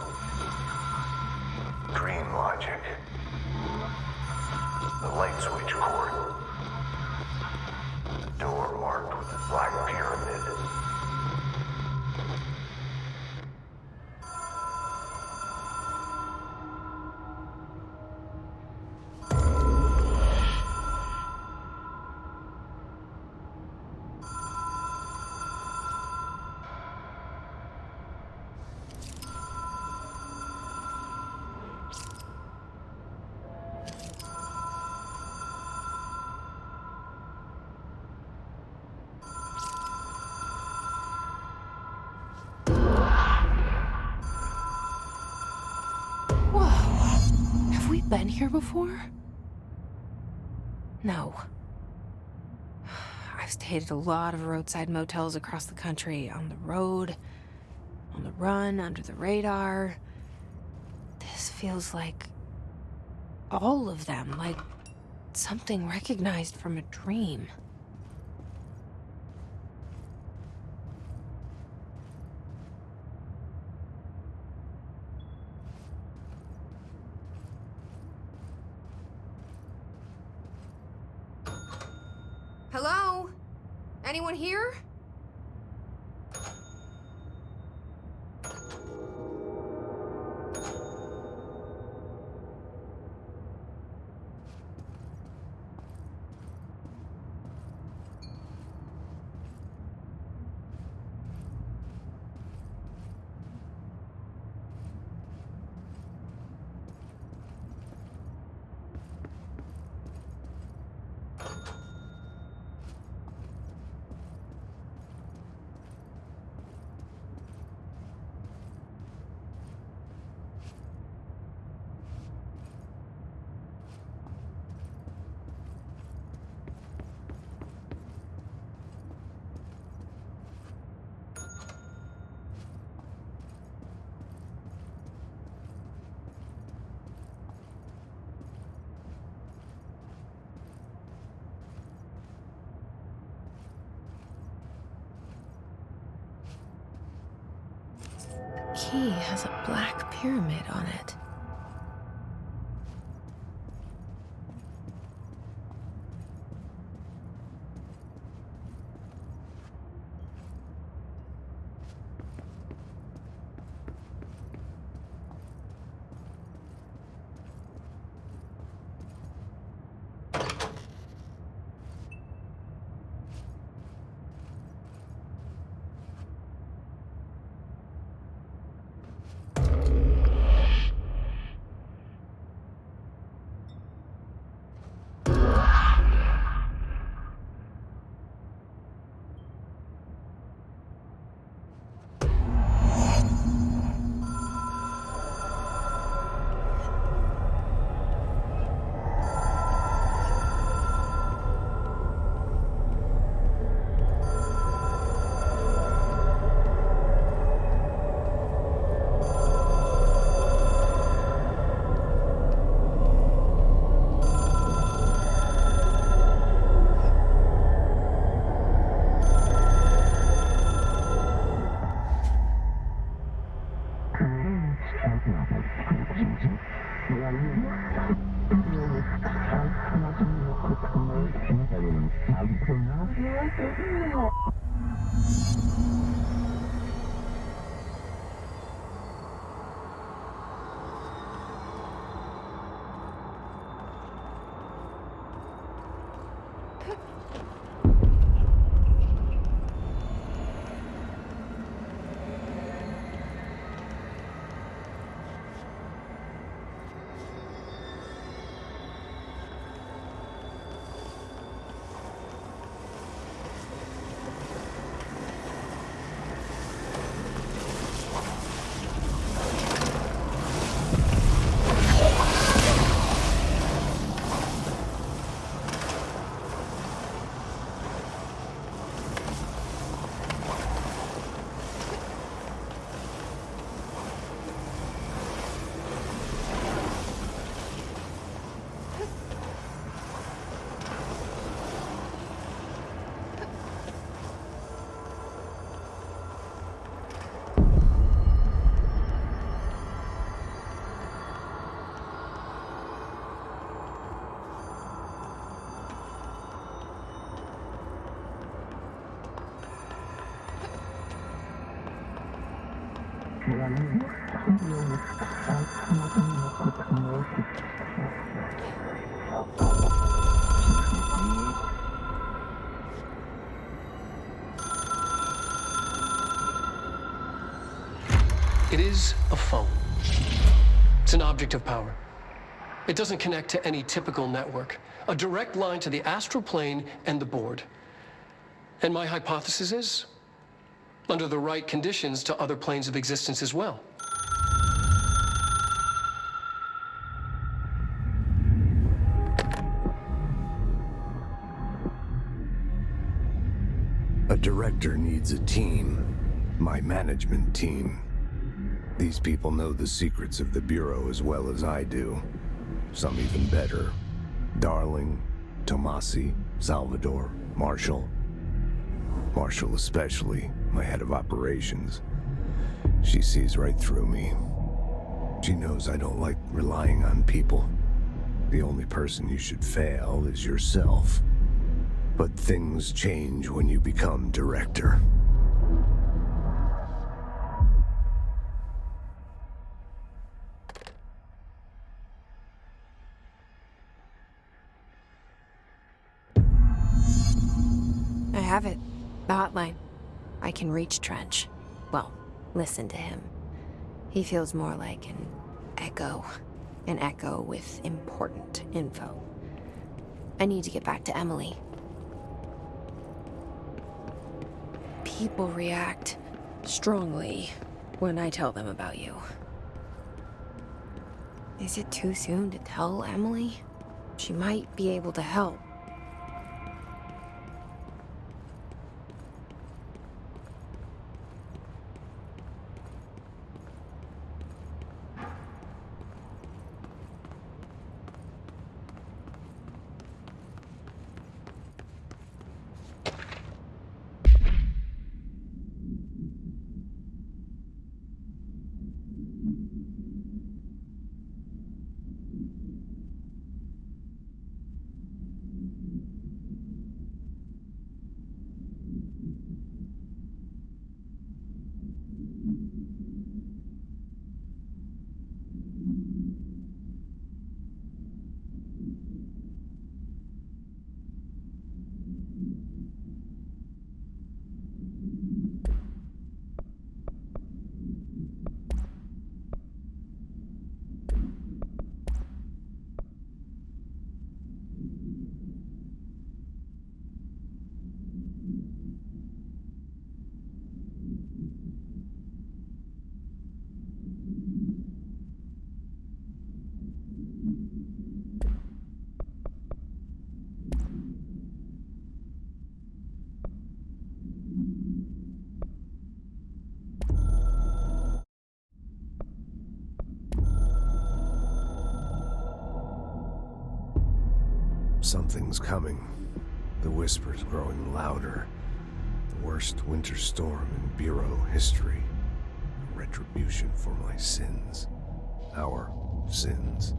[SPEAKER 5] Dream Logic. The light switch cord. Door marked with the Black Pyramid.
[SPEAKER 1] Been here before? No. I've stayed at a lot of roadside motels across the country, on the road, on the run, under the radar. This feels like all of them, like something recognized from a dream.
[SPEAKER 2] Hello? Anyone here?
[SPEAKER 1] The key has a black pyramid on it.
[SPEAKER 4] It is a phone. It's an object of power. It doesn't connect to any typical network. A direct line to the astral plane and the board. And my hypothesis is, under the right conditions, to other planes of existence as well.
[SPEAKER 10] A director needs a team. My management team. These people know the secrets of the Bureau as well as I do. Some even better. Darling, Tomasi, Salvador, Marshall. Marshall especially, my head of operations. She sees right through me. She knows I don't like relying on people. The only person you should fail is yourself. But things change when you become director.
[SPEAKER 1] I have it. The hotline. I can reach Trench. Well, listen to him. He feels more like an echo. An echo with important info. I need to get back to Emily. People react strongly when I tell them about you. Is it too soon to tell Emily? She might be able to help.
[SPEAKER 10] Something's coming. The whispers growing louder. The worst winter storm in Bureau history. Retribution for my sins. Our sins.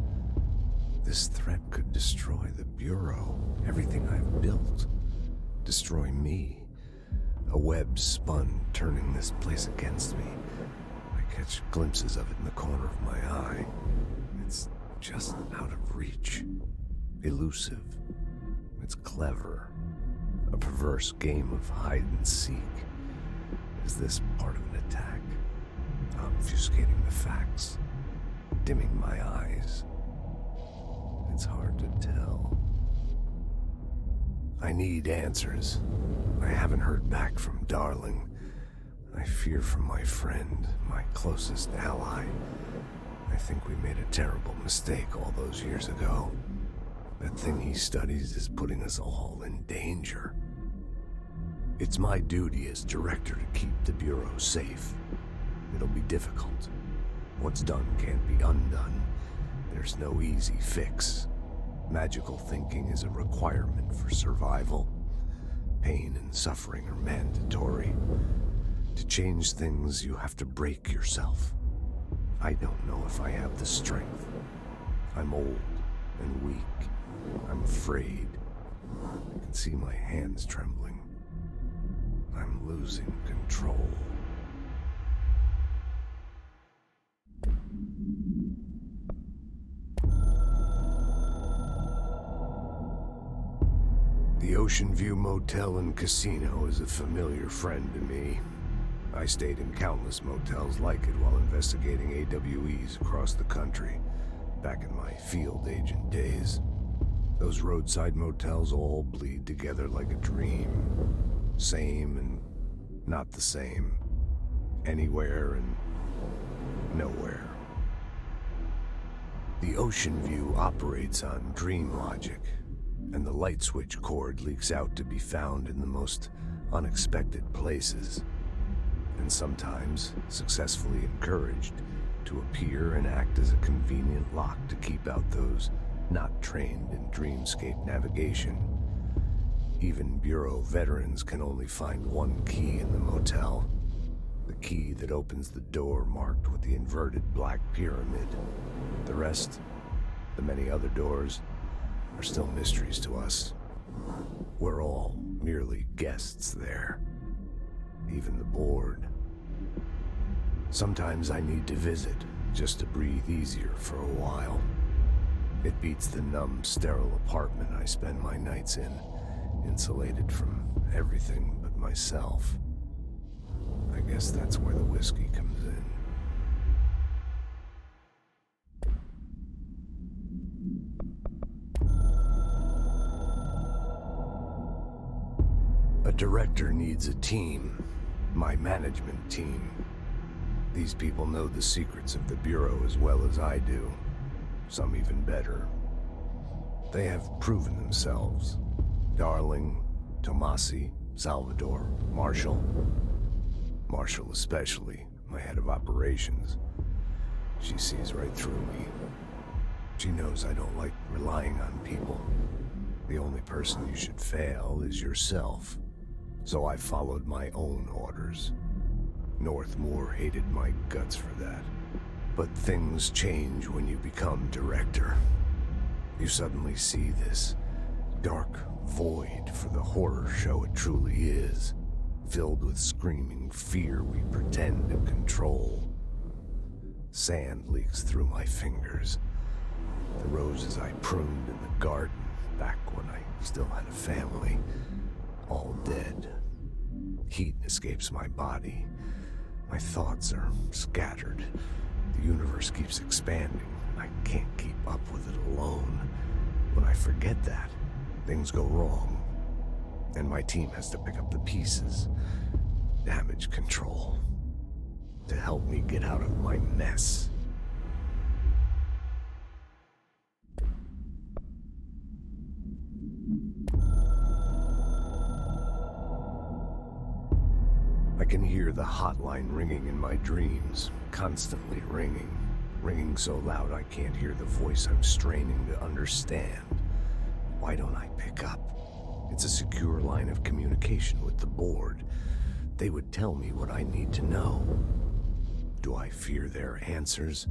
[SPEAKER 10] This threat could destroy the Bureau. Everything I've built. Destroy me. A web spun, turning this place against me. I catch glimpses of it in the corner of my eye. It's just out of reach. Elusive. It's clever. A perverse game of hide and seek. Is this part of an attack? Obfuscating the facts. Dimming my eyes. It's hard to tell. I need answers. I haven't heard back from Darling. I fear for my friend, my closest ally. I think we made a terrible mistake all those years ago. That thing he studies is putting us all in danger. It's my duty as director to keep the Bureau safe. It'll be difficult. What's done can't be undone. There's no easy fix. Magical thinking is a requirement for survival. Pain and suffering are mandatory. To change things, you have to break yourself. I don't know if I have the strength. I'm old and weak. I'm afraid. I can see my hands trembling. I'm losing control. Ocean View Motel and Casino is a familiar friend to me. I stayed in countless motels like it while investigating AWEs across the country, back in my field agent days. Those roadside motels all bleed together like a dream. Same and not the same. Anywhere and nowhere. The Ocean View operates on dream logic, and the light switch cord leaks out to be found in the most unexpected places, and sometimes successfully encouraged to appear and act as a convenient lock to keep out those not trained in dreamscape navigation. Even Bureau veterans can only find one key in the motel. The key that opens the door marked with the inverted black pyramid. The rest, the many other doors, are still mysteries to us. We're all merely guests there. Even the board. Sometimes I need to visit, just to breathe easier for a while. It beats the numb, sterile apartment I spend my nights in, insulated from everything but myself. I guess that's where the whiskey comes in. A director needs a team, my management team. These people know the secrets of the Bureau as well as I do, some even better. They have proven themselves. Darling, Tomasi, Salvador, Marshall. Marshall especially, my head of operations. She sees right through me. She knows I don't like relying on people. The only person you should fail is yourself. So I followed my own orders. Northmore hated my guts for that. But things change when you become director. You suddenly see this dark void for the horror show it truly is, filled with screaming fear we pretend to control. Sand leaks through my fingers. The roses I pruned in the garden back when I still had a family, all dead. Heat escapes my body. My thoughts are scattered. The universe keeps expanding. I can't keep up with it alone. When I forget that, things go wrong. And my team has to pick up the pieces. Damage control. To help me get out of my mess. I can hear the hotline ringing in my dreams, constantly ringing. Ringing so loud I can't hear the voice I'm straining to understand. Why don't I pick up? It's a secure line of communication with the board. They would tell me what I need to know. Do I fear their answers?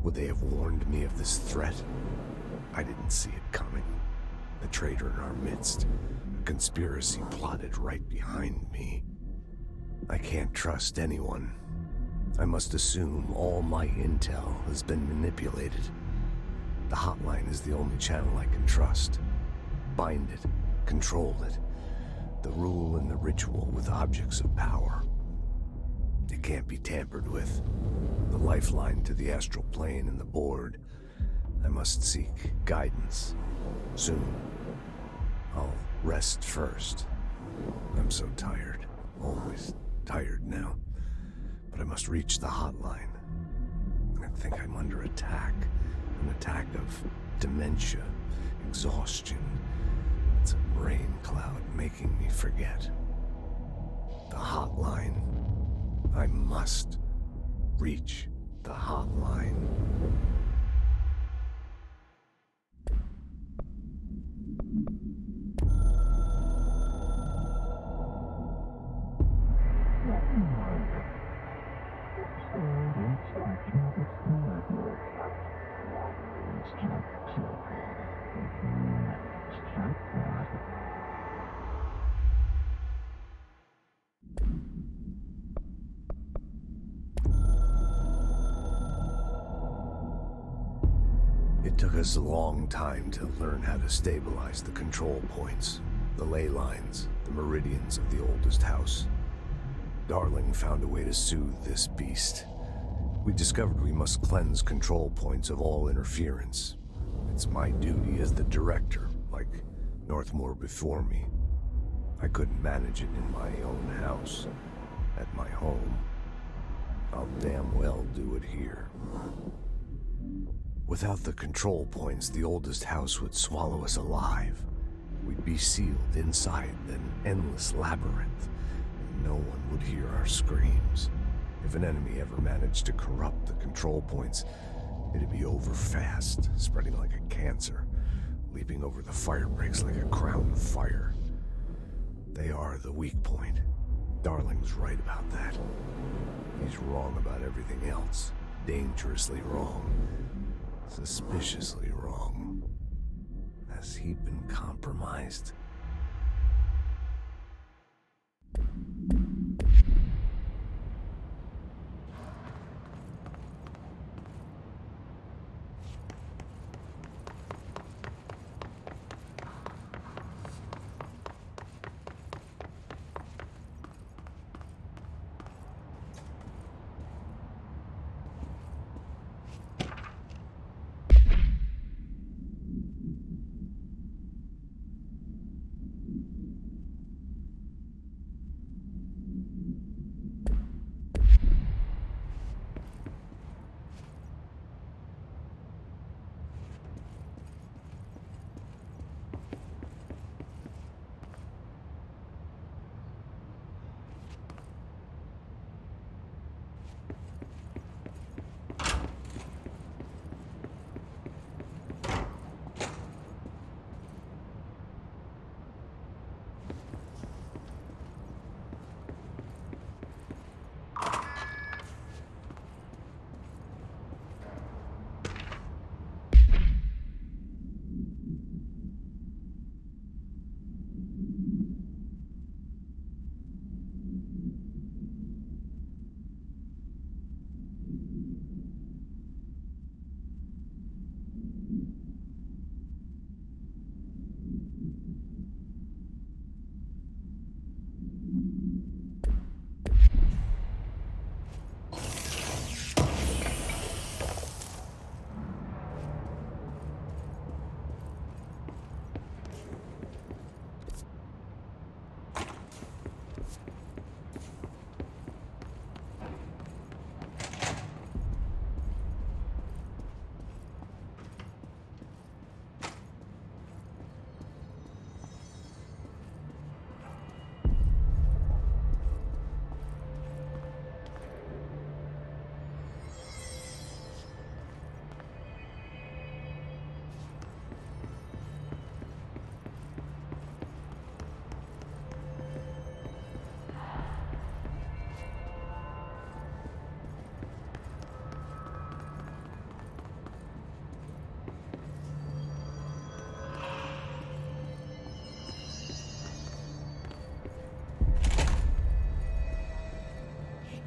[SPEAKER 10] Would they have warned me of this threat? I didn't see it coming. A traitor in our midst. A conspiracy plotted right behind me. I can't trust anyone. I must assume all my intel has been manipulated. The hotline is the only channel I can trust. Bind it, control it. The rule and the ritual with objects of power. It can't be tampered with. The lifeline to the astral plane and the board. I must seek guidance. Soon. I'll rest first. I'm so tired. Always tired now. But I must reach the hotline. I think I'm under attack. An attack of dementia, exhaustion. It's a rain cloud making me forget. The hotline. I must reach the hotline. It took us a long time to learn how to stabilize the control points. The ley lines, the meridians of the oldest house. Darling found a way to soothe this beast. We discovered we must cleanse control points of all interference. It's my duty as the director, like Northmore before me. I couldn't manage it in my own house, at my home. I'll damn well do it here. Without the control points, the oldest house would swallow us alive. We'd be sealed inside an endless labyrinth, and no one would hear our screams. If an enemy ever managed to corrupt the control points, it'd be over fast, spreading like a cancer, leaping over the fire breaks like a crown of fire. They are the weak point. Darling's right about that. He's wrong about everything else. Dangerously wrong. Suspiciously wrong. Has he been compromised?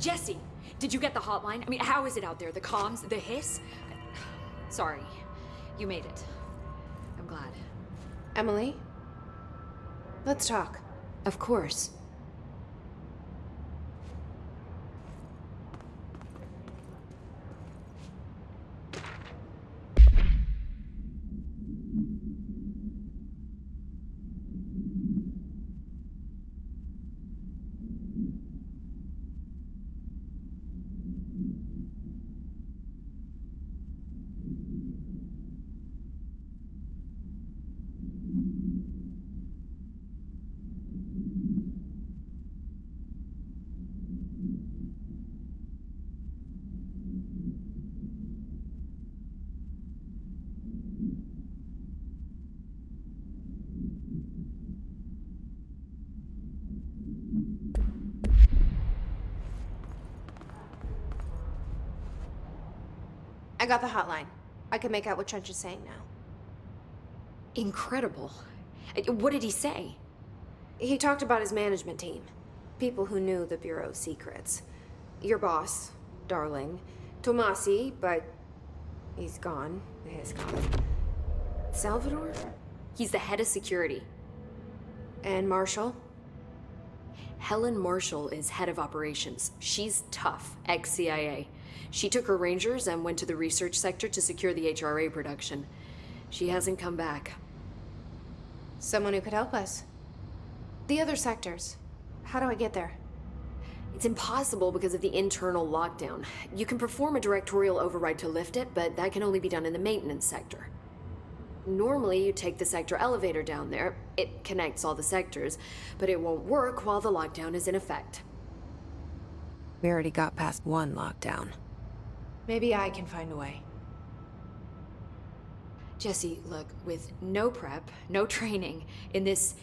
[SPEAKER 8] Jesse, did you get the hotline? I mean, how is it out there? The comms, the hiss? Sorry, you made it. I'm glad.
[SPEAKER 2] Emily? Let's talk.
[SPEAKER 8] Of course.
[SPEAKER 2] I got the hotline. I can make out what Trench is saying now.
[SPEAKER 8] Incredible. What did he say?
[SPEAKER 2] He talked about his management team. People who knew the Bureau's secrets. Your boss, Darling. Tomasi, but he's gone. He's gone. Salvador?
[SPEAKER 8] He's the head of security.
[SPEAKER 2] And Marshall?
[SPEAKER 8] Helen Marshall is head of operations. She's tough, ex-CIA. She took her Rangers and went to the research sector to secure the HRA production. She hasn't come back.
[SPEAKER 2] Someone who could help us. The other sectors. How do I get there?
[SPEAKER 8] It's impossible because of the internal lockdown. You can perform a directorial override to lift it, but that can only be done in the maintenance sector. Normally, you take the sector elevator down there. It connects all the sectors, but it won't work while the lockdown is in effect.
[SPEAKER 1] We already got past one lockdown.
[SPEAKER 2] Maybe I can find a way.
[SPEAKER 8] Jesse, look, with no prep, no training, in this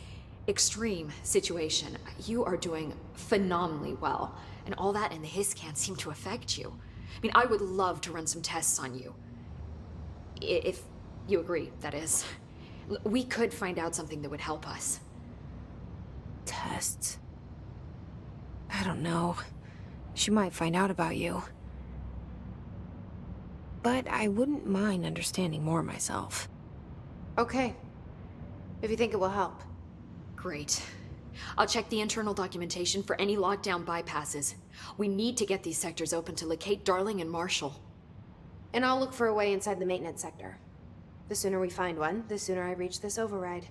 [SPEAKER 8] extreme situation, you are doing phenomenally well. And all that and the hiss can't seem to affect you. I mean, I would love to run some tests on you. If you agree, that is. We could find out something that would help us.
[SPEAKER 1] Tests? I don't know. She might find out about you. But I wouldn't mind understanding more myself.
[SPEAKER 2] Okay. If you think it will help.
[SPEAKER 8] Great. I'll check the internal documentation for any lockdown bypasses. We need to get these sectors open to locate Darling and Marshall.
[SPEAKER 2] And I'll look for a way inside the maintenance sector. The sooner we find one, the sooner I reach this override.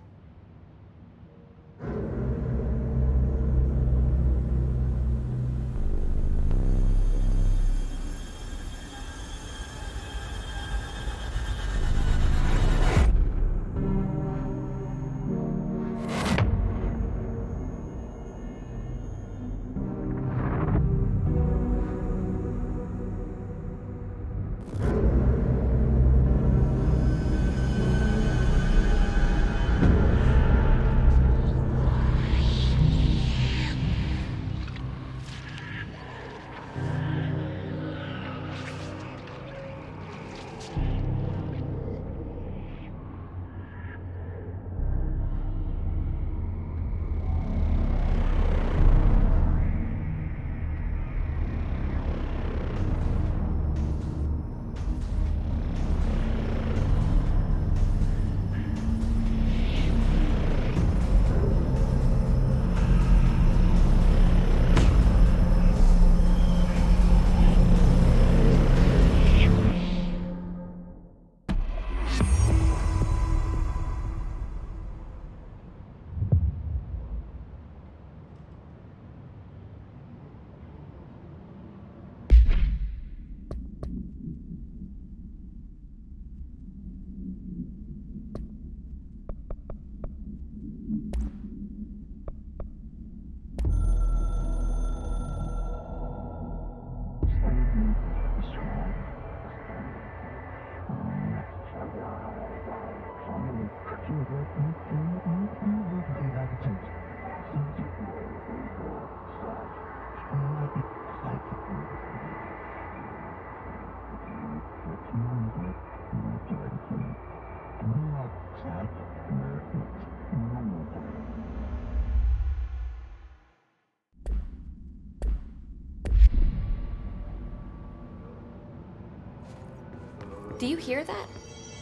[SPEAKER 8] Do you hear that?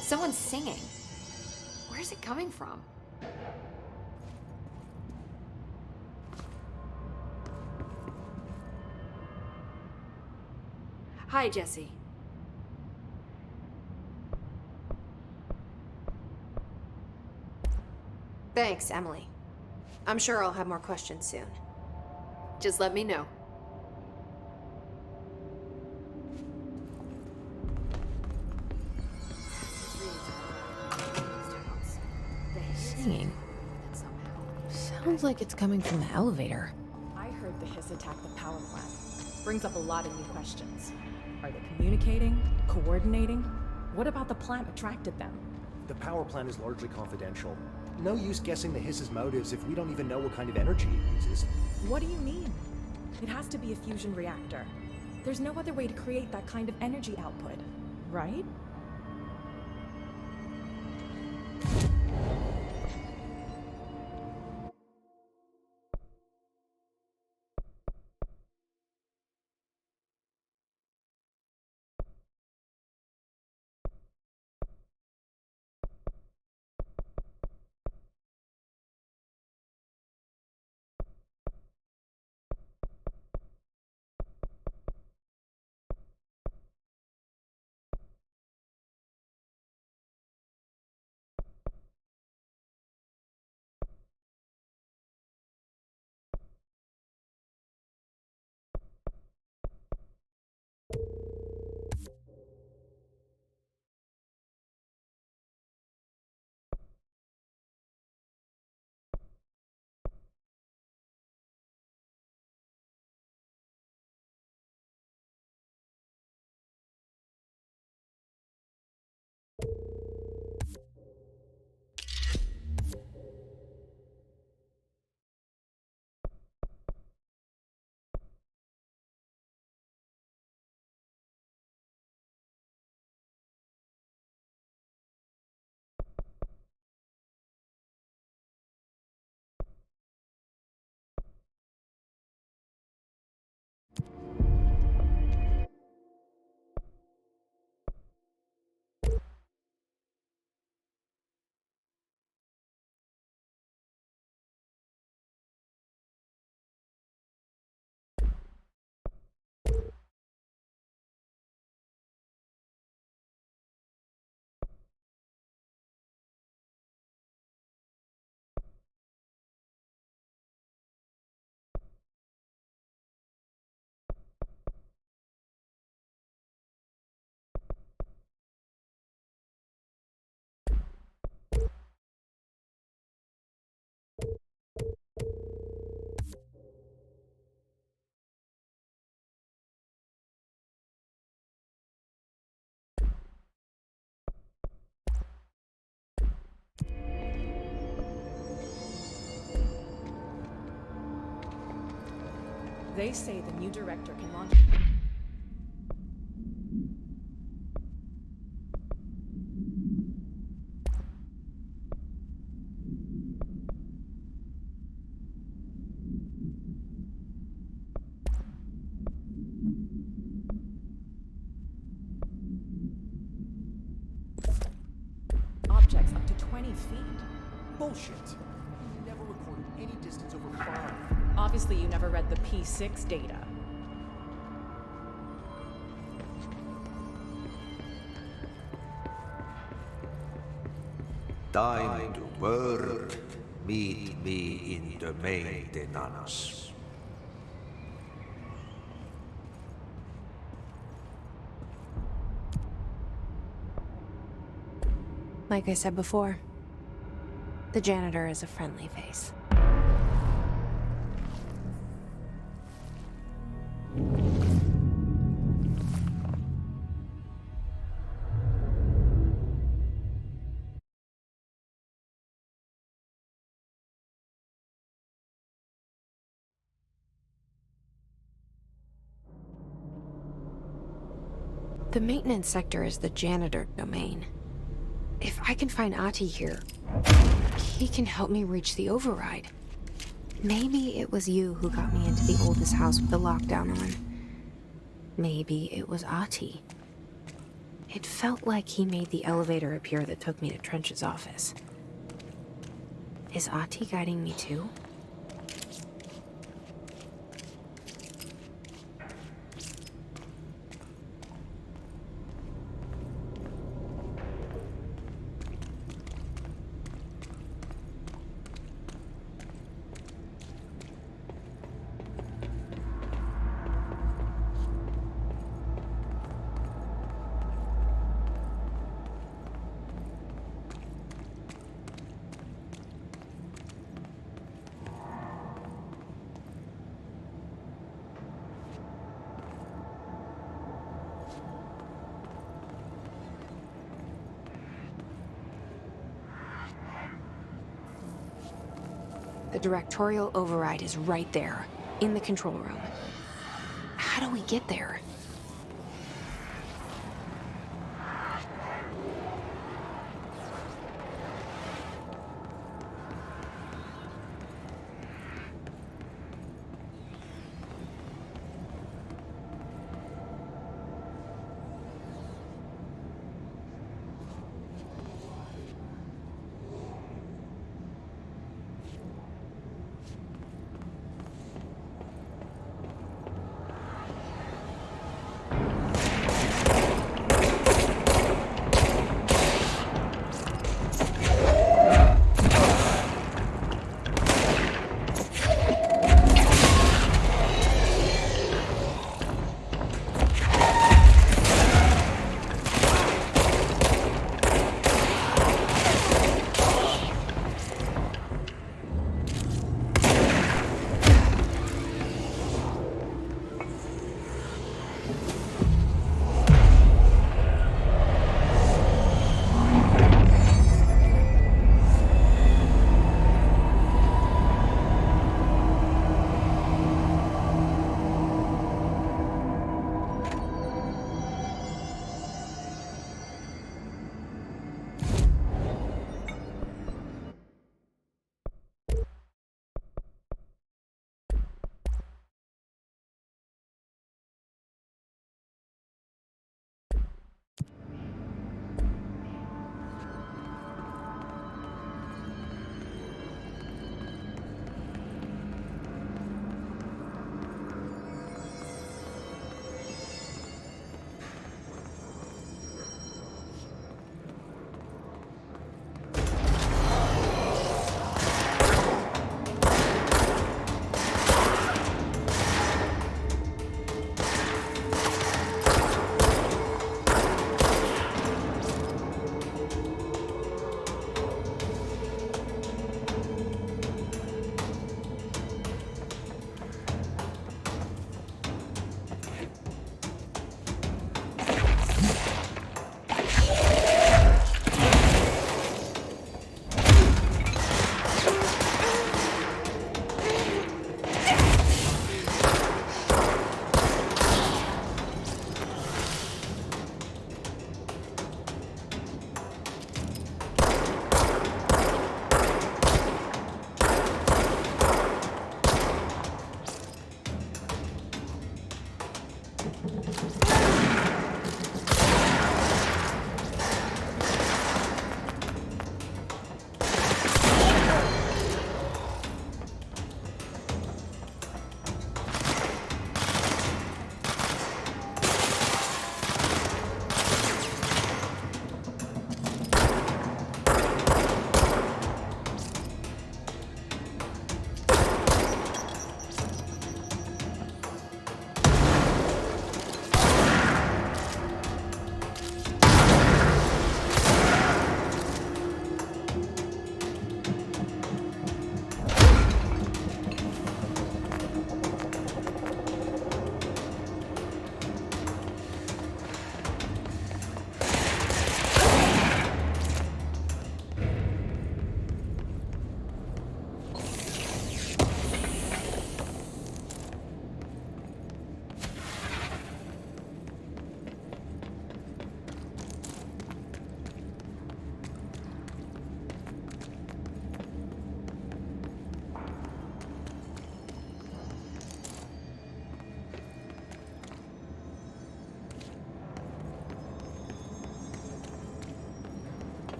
[SPEAKER 8] Someone's singing. Where's it coming from? Hi, Jesse.
[SPEAKER 2] Thanks, Emily. I'm sure I'll have more questions soon.
[SPEAKER 8] Just let me know.
[SPEAKER 1] Singing. Sounds like it's coming from the elevator.
[SPEAKER 11] I heard the hiss attack the power plant. Brings up a lot of new questions. Are they communicating? Coordinating? What about the plant attracted them?
[SPEAKER 12] The power plant is largely confidential. No use guessing the hiss's motives if we don't even know what kind of energy it uses.
[SPEAKER 11] What do you mean? It has to be a fusion reactor. There's no other way to create that kind of energy output, right? They say the new director can launch... objects up to 20 feet.
[SPEAKER 12] Bullshit. You never recorded any distance over 5.
[SPEAKER 11] Obviously, you never read the P6 data.
[SPEAKER 3] Time to work. Meet me in the maintenance.
[SPEAKER 1] Like I said before, the janitor is a friendly face. The maintenance sector is the janitor domain. If I can find Ahti here, he can help me reach the override. Maybe it was you who got me into the oldest house with the lockdown on. Maybe it was Ahti. It felt like he made the elevator appear that took me to Trench's office. Is Ahti guiding me too? The directorial override is right there, in the control room. How do we get there?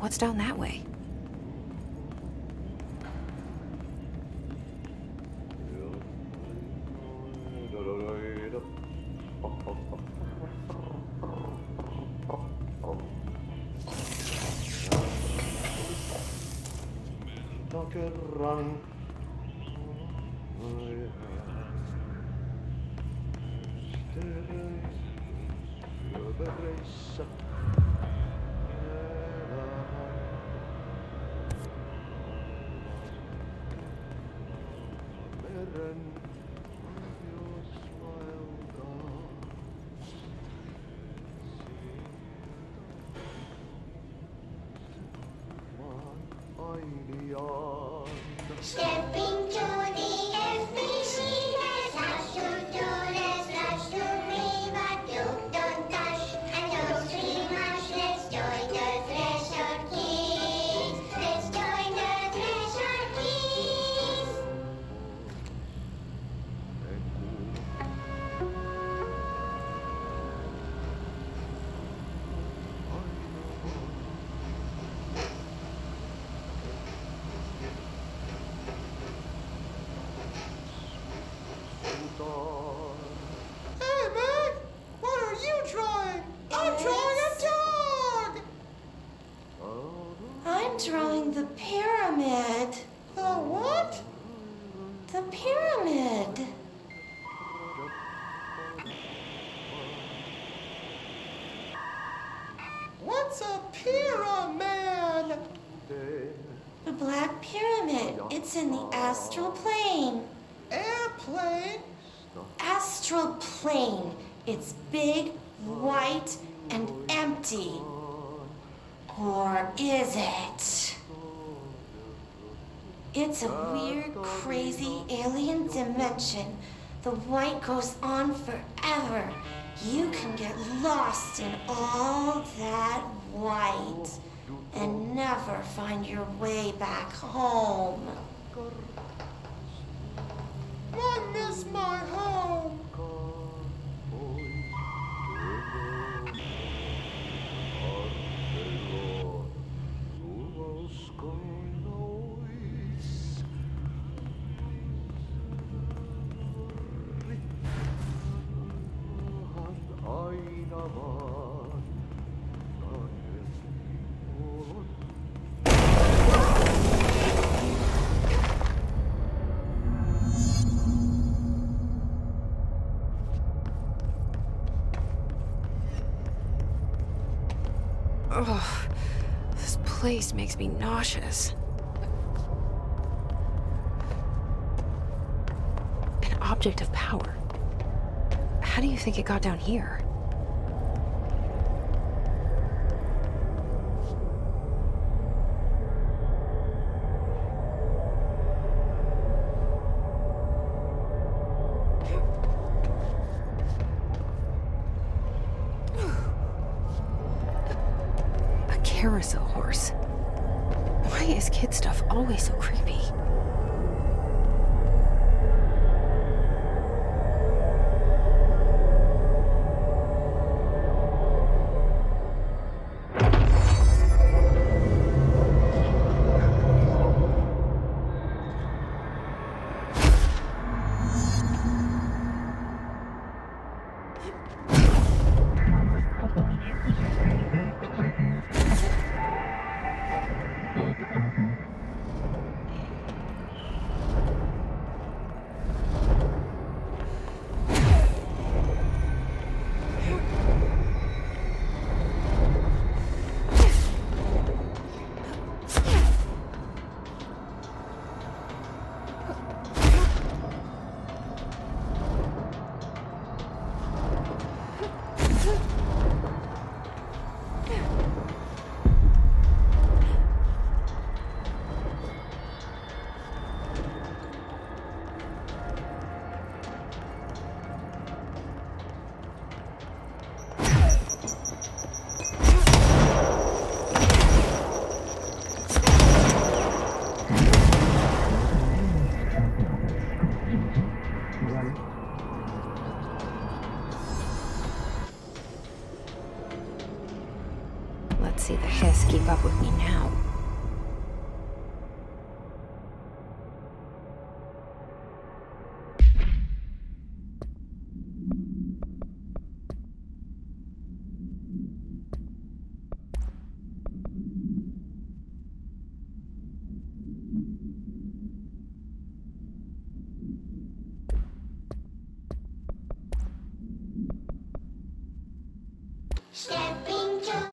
[SPEAKER 1] What's down that way?
[SPEAKER 13] Stepping to the FBC, let's rush to do, let's rush to river, don't dash, and don't scream much, let's join the Thresher Kids, let's join the Thresher Kids.
[SPEAKER 14] Hey, Meg! What are you drawing? I'm drawing a dog!
[SPEAKER 13] I'm drawing the pyramid.
[SPEAKER 14] The what?
[SPEAKER 13] The pyramid.
[SPEAKER 14] What's a pyramid?
[SPEAKER 13] The Black Pyramid. It's in the astral plane.
[SPEAKER 14] Airplane?
[SPEAKER 13] Astral plane. It's big, white, and empty. Or is it? It's a weird, crazy alien dimension. The white goes on forever. You can get lost in all that white and never find your way back home.
[SPEAKER 14] I miss my home.
[SPEAKER 1] Ugh, this place makes me nauseous. An object of power. How do you think it got down here? Carousel horse. Why is kid stuff always so creepy? the hiss keep up with me now?
[SPEAKER 13] Stepping to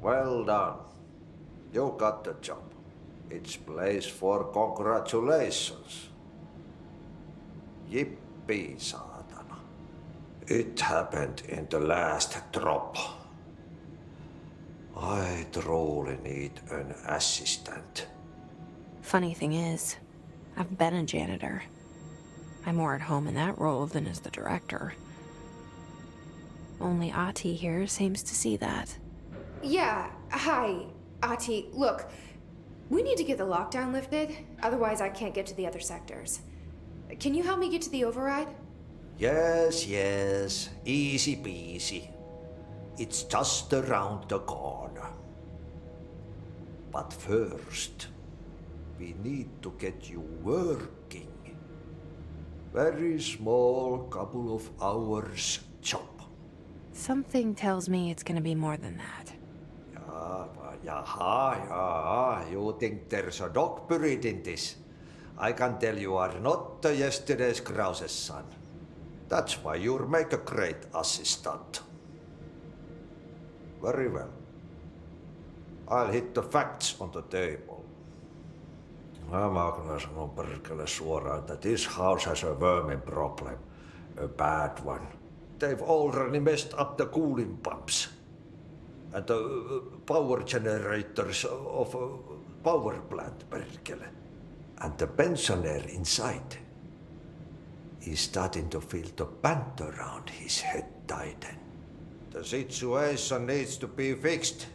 [SPEAKER 3] Well done. You got the job. It's place for congratulations. Yippee, saatana. It happened in the last drop. I truly need an assistant.
[SPEAKER 1] Funny thing is, I've been a janitor. I'm more at home in that role than as the director. Only Ati here seems to see that.
[SPEAKER 2] Yeah, hi, Ati. Look, we need to get the lockdown lifted, otherwise I can't get to the other sectors. Can you help me get to the override?
[SPEAKER 3] Yes, yes. Easy peasy. It's just around the corner. But first, we need to get you working. Very small, couple of hours job.
[SPEAKER 1] Something tells me it's gonna be more than that.
[SPEAKER 3] Yaha, you think there's a dog buried in this? I can tell you are not the yesterday's Krause's son. That's why you'll make a great assistant. Very well. I'll hit the facts on the table. Mä kyllä sanon perkele suoraan, että this house has a vermin problem. A bad one. They've already messed up the cooling pumps. And the power generators of a power plant, perkele. And the pensioner inside is starting to feel the band around his head tighten. The situation needs to be fixed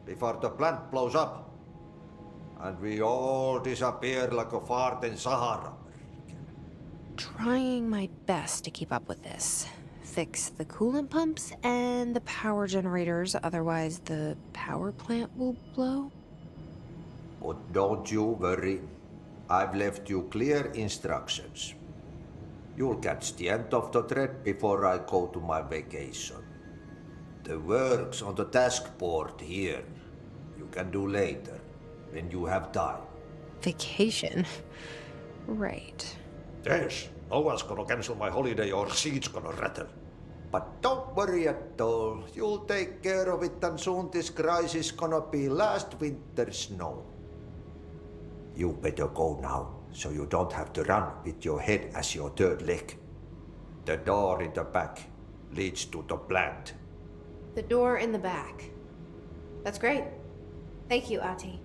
[SPEAKER 3] before the plant blows up. And we all disappear like a fart in Sahara.
[SPEAKER 1] Trying my best to keep up with this. Fix the coolant pumps and the power generators, otherwise the power plant will blow.
[SPEAKER 3] But don't you worry. I've left you clear instructions. You'll catch the end of the thread before I go to my vacation. The work's on the task board here. You can do later, when you have time.
[SPEAKER 1] Vacation? Right.
[SPEAKER 3] Yes, no one's gonna cancel my holiday or seat's gonna rattle. But don't worry at all. You'll take care of it and soon this crisis gonna be last winter's snow. You better go now, so you don't have to run with your head as your third leg. The door in the back leads to the plant.
[SPEAKER 2] The door in the back. That's great. Thank you, Ati.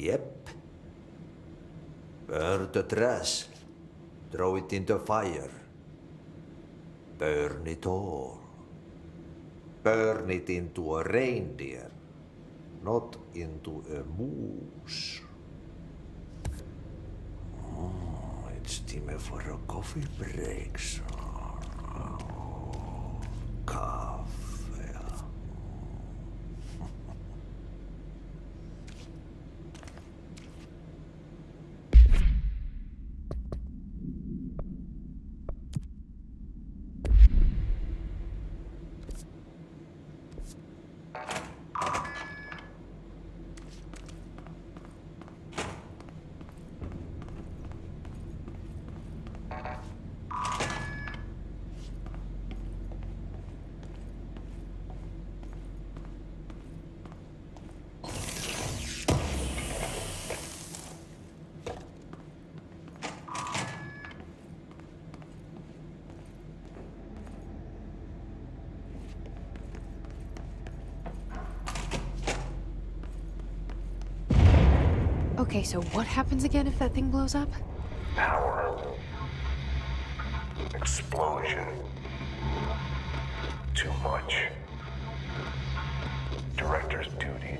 [SPEAKER 3] Yep. Burn the trash. Throw it in the fire. Burn it all. burn it into a reindeer, not into a moose. Oh, it's time for a coffee break, sir. Oh, coffee.
[SPEAKER 1] Okay, so what happens again if that thing blows up?
[SPEAKER 5] Power. Explosion. Too much. Director's duty.